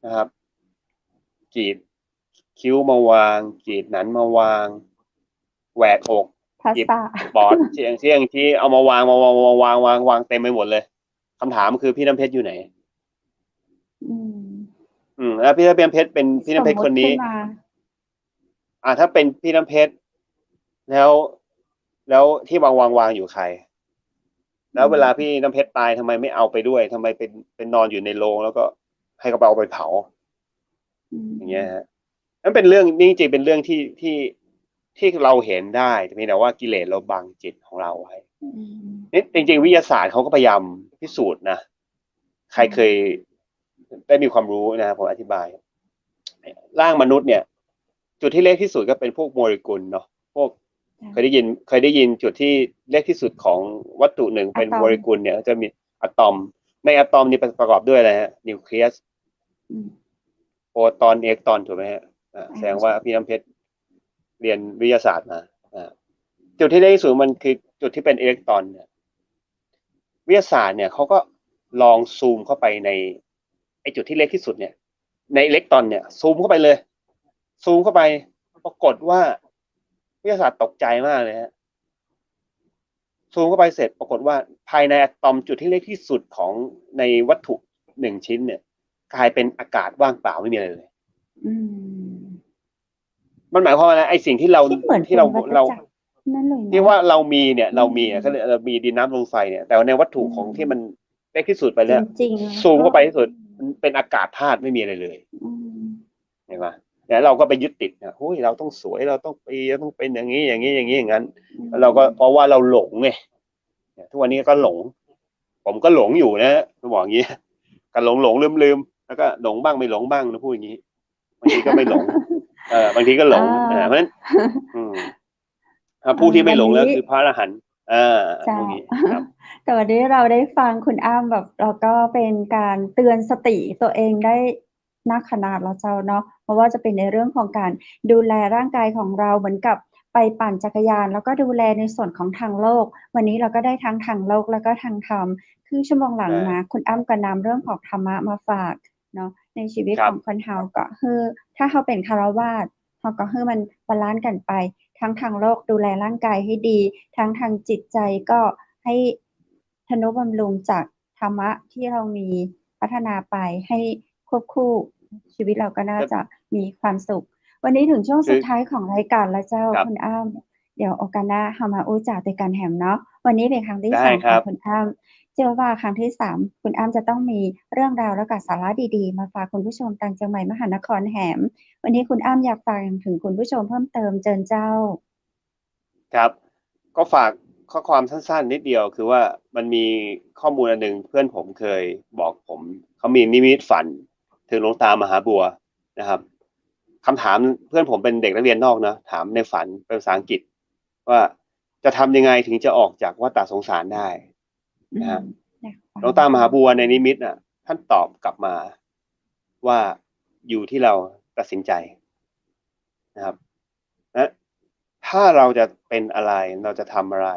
นะครับกรีดคิ้วมาวางกรีดหนันมาวางแหวกอกหยิบบอร์ดเสียงที่เอามาวางเต็มไปหมดเลยคำถามคือพี่น้ำเพชรอยู่ไหนแล้วพี่น้ำเพชรเป็นพี่น้ำเพชรคนนี้ถ้าเป็นพี่น้ำเพชรแล้วที่วางอยู่ใครแล้วเวลาพี่น้ำเพชรตายทำไมไม่เอาไปด้วยทำไมเป็นนอนอยู่ในโรงแล้วก็ให้เขาเอาไปเผาอย่างเงี้ยฮะนั่นเป็นเรื่องนี่จริงเป็นเรื่องที่เราเห็นได้แต่เพียงแต่ว่ากิเลสเราบังจิตของเราไว้นี่จริงๆวิทยาศาสตร์เขาก็พยายามพิสูจน์นะใครเคยได้มีความรู้นะครับผมอธิบายร่างมนุษย์เนี่ยจุดที่เล็กที่สุดก็เป็นพวกโมเลกุลเนาะพวกเคยได้ยินจุดที่เล็กที่สุดของวัตถุหนึ่งเป็นโมเลกุลเนี่ยจะมีอะตอมในอะตอมนี่ประกอบด้วยอะไรฮะนิวเคลียสโปรตอนอิเล็กตรอนถูกไหมฮะแสดงว่าพี่น้ำเพชรเรียนวิทยาศาสตร์มาจุดที่เล็กที่สุดมันคือจุดที่เป็นอิเล็กตรอนเนี่ยวิทยาศาสตร์เนี่ยเขาก็ลองซูมเข้าไปในไอ้จุดที่เล็กที่สุดเนี่ยในอิเล็กตรอนเนี่ยซูมเข้าไปเลยซูมเข้าไปปรากฏว่าวิทยาศาสตร์ตกใจมากเลยฮะซูมเข้าไปเสร็จปรากฏว่าภายในอะตอมจุดที่เล็กที่สุดของในวัตถุ1ชิ้นเนี่ยกลายเป็นอากาศว่างเปล่าไม่มีอะไรเลยมันหมายความว่าไอ้สิ่งที่เราที่ว่าเรามีเนี่ยเรามีดินน้ำลมไฟเนี่ยแต่ในวัตถุของที่มันเล็กที่สุดไปแล้วซูมเข้าไปที่สุดมันเป็นอากาศธาตุไม่มีอะไรเลยเห็นไหม แล้วเราก็ไปยึดติดนะโอ้ยเราต้องสวยเราต้องเป็นอย่างนี้อย่างนี้อย่างนั้นแล้วเราก็เพราะว่าเราหลงไงทุกวันนี้ก็หลงผมก็หลงอยู่นะต้องบอกอย่างนี้ก็หลงลืมแล้วก็หลงบ้างไม่หลงบ้างนะพูดอย่างนี้บางทีก็ไม่หลงบางทีก็หลงเพราะฉะนั้นผู้ที่ไม่หลงแล้วคือพระอรหันต์พวกนี้ครับ แต่วันนี้เราได้ฟังคุณอ้ำแบบเราก็เป็นการเตือนสติตัวเองได้นักขนาดแล้วเจ้าเนาะเพราะว่าจะเป็นในเรื่องของการดูแลร่างกายของเราเหมือนกับไปปั่นจักรยานแล้วก็ดูแลในส่วนของทางโลกวันนี้เราก็ได้ทั้งทางโลกแล้วก็ทางธรรมครึ่งชั่วโมงหลังนะคุณอ้ำก็นำเรื่องของธรรมะมาฝากเนาะในชีวิตของคนเฮาก็คือถ้าเขาเป็นคฤหัสถ์เขาก็คือมันบาลานซ์กันไปทั้งทางโลกดูแลร่างกายให้ดีทั้งทางจิตใจก็ให้ทนุบำรุงจากธรรมะที่เรามีพัฒนาไปให้ควบคู่ชีวิตเราก็น่าจะมีความสุขวันนี้ถึงช่วงสุดท้ายของรายการแล้วเจ้าคุณอ้ำเดี๋ยวโอกาสหน้าเฮามาอู้จ่าในการแหมเนาะวันนี้เป็นครั้งที่2ของคุณอ้ำเชื่อว่าครั้งที่3คุณอ้ำจะต้องมีเรื่องราวและสาระดีๆมาฝากคุณผู้ชมต่างจังหวัดมหานครแหมวันนี้คุณอ้ำอยากฝากถึงคุณผู้ชมเพิ่มเติมเจิญเจ้าครับก็ฝากข้อความสั้นๆนิดเดียวคือว่ามันมีข้อมูลอันหนึ่งเพื่อนผมเคยบอกผมเขามีนิมิตฝันถึงหลวงตามหาบัวนะครับคำถามเพื่อนผมเป็นเด็กนักเรียนนอกนะถามในฝันเป็นภาษาอังกฤษว่าจะทำยังไงถึงจะออกจากวัฏสงสารได้นะฮะหลวงตามหาบัวในนิมิตน่ะท่านตอบกลับมาว่าอยู่ที่เราตัดสินใจนะครับนะถ้าเราจะเป็นอะไรเราจะทำอะไร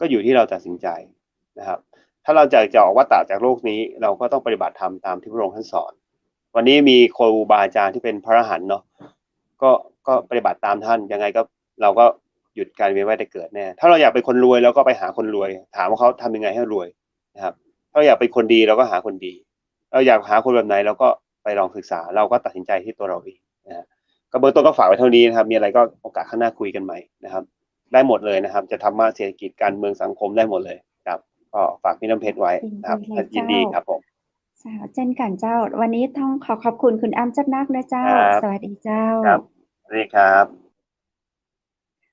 ก็อยู่ที่เราตัดสินใจนะครับถ้าเราจะออกวัฏฏะจากโลกนี้เราก็ต้องปฏิบัติธรรมตามที่พระองค์ท่านสอนวันนี้มีครูบาอาจารย์ที่เป็นพระอรหันต์เนาะก็ปฏิบัติตามท่านยังไงก็เราก็หยุดการเวียนว่ายตายเกิดแน่ถ้าเราอยากเป็นคนรวยเราก็ไปหาคนรวยถามว่าเขาทำยังไงให้รวยนะครับถ้าเราอยากเป็นคนดีเราก็หาคนดีเราอยากหาคนแบบไหนเราก็ไปลองศึกษาเราก็ตัดสินใจที่ตัวเราเองนะฮะก็เบื้องต้นก็ฝากไว้เท่านี้นะครับมีอะไรก็โอกาสข้างหน้าคุยกันใหม่นะครับได้หมดเลยนะครับจะธรรมะเศรษฐกิจการเมืองสังคมได้หมดเลยครับก็ฝากพี่น้ำเพชรไว้นะครับยินดีครับผมเช่นกันเจ้าวันนี้ต้องขอบคุณคุณอ้ำจัดนักนะเจ้าสวัสดีเจ้าครับสวัสดีครับ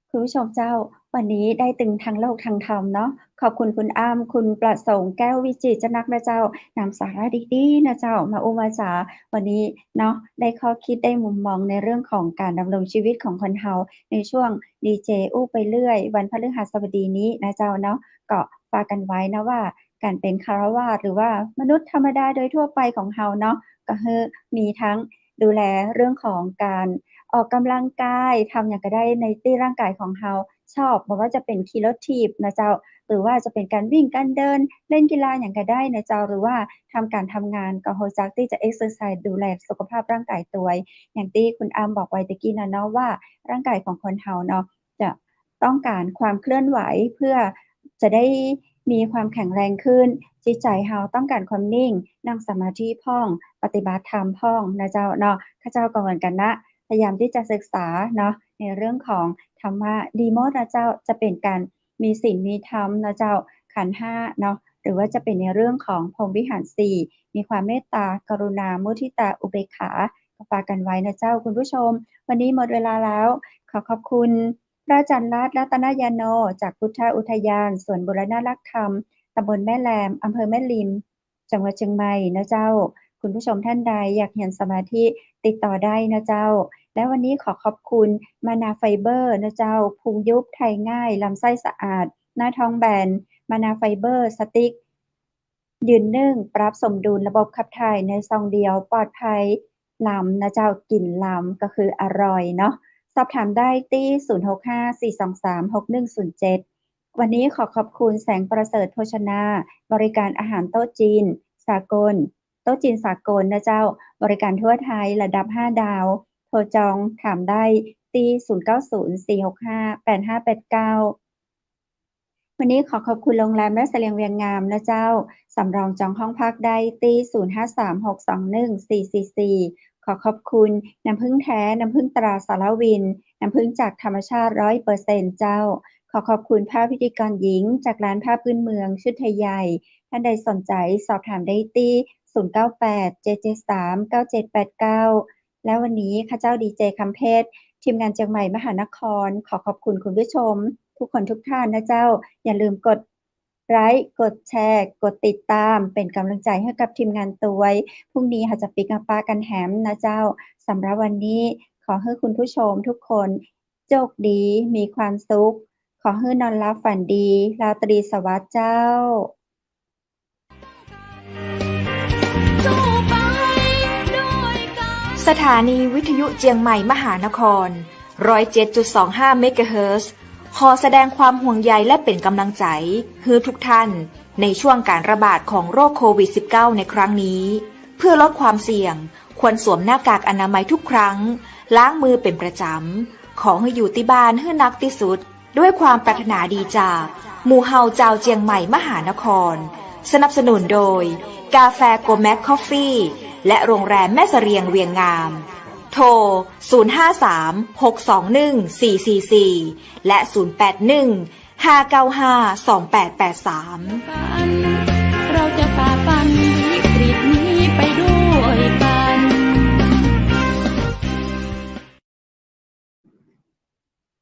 คุณผู้ชมเจ้าวันนี้ได้ตึงทางโลกทางธรรมเนาะขอบคุณคุณอ้ำคุณประสงค์แก้ววิจิตรจัดนักนะเจ้านำสาระดีๆนะเจ้ามาอุมาจาวันนี้เนาะได้ข้อคิดได้มุมมองในเรื่องของการดำรงชีวิตของคนเฮาในช่วงดีเจอู้ไปเรื่อยวันพฤหัสบดีนี้นะเจ้าเนาะก็ฝากกันไว้นะว่าการเป็นคฤหัสถ์หรือว่ามนุษย์ธรรมดาโดยทั่วไปของเฮาเนาะก็คือมีทั้งดูแลเรื่องของการออกกำลังกายทำอย่างก็ได้ในที่ร่างกายของเฮาชอบบ่ว่าจะเป็นขี่รถถีบนะเจ้าหรือว่าจะเป็นการวิ่งการเดินเล่นกีฬาอย่างก็ได้นะเจ้าหรือว่าการทำงานก็รู้จักที่จะเอกเซอร์ไซส์ดูแลสุขภาพร่างกายตัวอย่างที่คุณอ้ำบอกไว้ตะกี้นะเนาะว่าร่างกายของคนเฮาเนาะจะต้องการความเคลื่อนไหวเพื่อจะได้มีความแข็งแรงขึ้นจิตใจเฮาต้องการความนิ่งนั่งสมาธิพร้อมปฏิบัติธรรมพร้อมนะเจ้าเนาะข้าเจ้าก็เหมือนกันนะพยายามที่จะศึกษาเนาะในเรื่องของธรรมะดีหมดนะเจ้าจะเป็นการมีศีลมีธรรมนะเจ้าขันธ์5เนาะหรือว่าจะเป็นในเรื่องของพรหมวิหาร4มีความเมตตากรุณามุทิตาอุเบกขาก็ฝากกันไว้นะเจ้าคุณผู้ชมวันนี้หมดเวลาแล้วขอบคุณพระอาจารย์รัตนยาโนจากพุทธอุทยานสวนบูรณรักธรรมตำบลแม่แลมอำเภอแม่ริมจังหวัดเชียงใหม่นะเจ้าคุณผู้ชมท่านใดอยากเรียนสมาธิติดต่อได้นะเจ้าและวันนี้ขอบคุณมานาไฟเบอร์นะเจ้าพุงยุบไทยง่ายลำไส้สะอาดหน้าท้องแบนมานาไฟเบอร์สติ๊กยืนนึ่งปรับสมดุลระบบขับถ่ายในซองเดียวปลอดภัยล้ำนะเจ้ากลิ่นล้ำก็คืออร่อยเนาะสอบถามได้ที่0654236107วันนี้ขอบคุณแสงประเสริฐโภชนาบริการอาหารโต๊ะจีนสากลโต๊ะจีนสากลนะเจ้าบริการทั่วไทยระดับ5ดาวโทรจองถามได้ที่0904658589วันนี้ขอบคุณโรงแรมและเสลียงเวียงงามนะเจ้าสำรองจองห้องพักได้ที่0536214444ขอบคุณน้ำผึ้งแท้น้ำผึ้งตราสารวินน้ำผึ้งจากธรรมชาติ 100% เจ้าขอบคุณผ้าพิธีกรหญิงจากร้านผ้าพื้นเมืองชุดไทยใหญ่ท่านใดสนใจสอบถามได้ที่0987739789 และวันนี้ข้าเจ้าดีเจคำเพชรทีมงานเชียงใหม่มหานครขอขอบคุณคุณผู้ชมทุกคนทุกท่านนะเจ้าอย่าลืมกดไลค์กดแชร์กดติดตามเป็นกำลังใจให้กับทีมงานตัวพรุ่งนี้เราจะปิกอัปปากันแหมนะเจ้าสำหรับวันนี้ขอให้คุณผู้ชมทุกคนโชคดีมีความสุขขอให้นอนหลับฝันดีราตรีสวัสดิ์เจ้าสถานีวิทยุเจียงใหม่มหานคร 107.25 เมกะเฮิรตซ์ ขอแสดงความห่วงใยและเป็นกำลังใจให้ทุกท่านในช่วงการระบาดของโรคโควิด -19 ในครั้งนี้ เพื่อลดความเสี่ยงควรสวมหน้ากากอนามัยทุกครั้งล้างมือเป็นประจำขอให้อยู่ที่บ้านให้นักที่สุดด้วยความปรารถนาดีจากหมู่เฮาเจ้าเจียงใหม่มหานครสนับสนุนโดยกาแฟโกแมคคอฟฟี่และโรงแรมแม่เสรียงเวียงงามโทร 053-621-444 และ 081-595-2883 เราจะฝ่าฟัน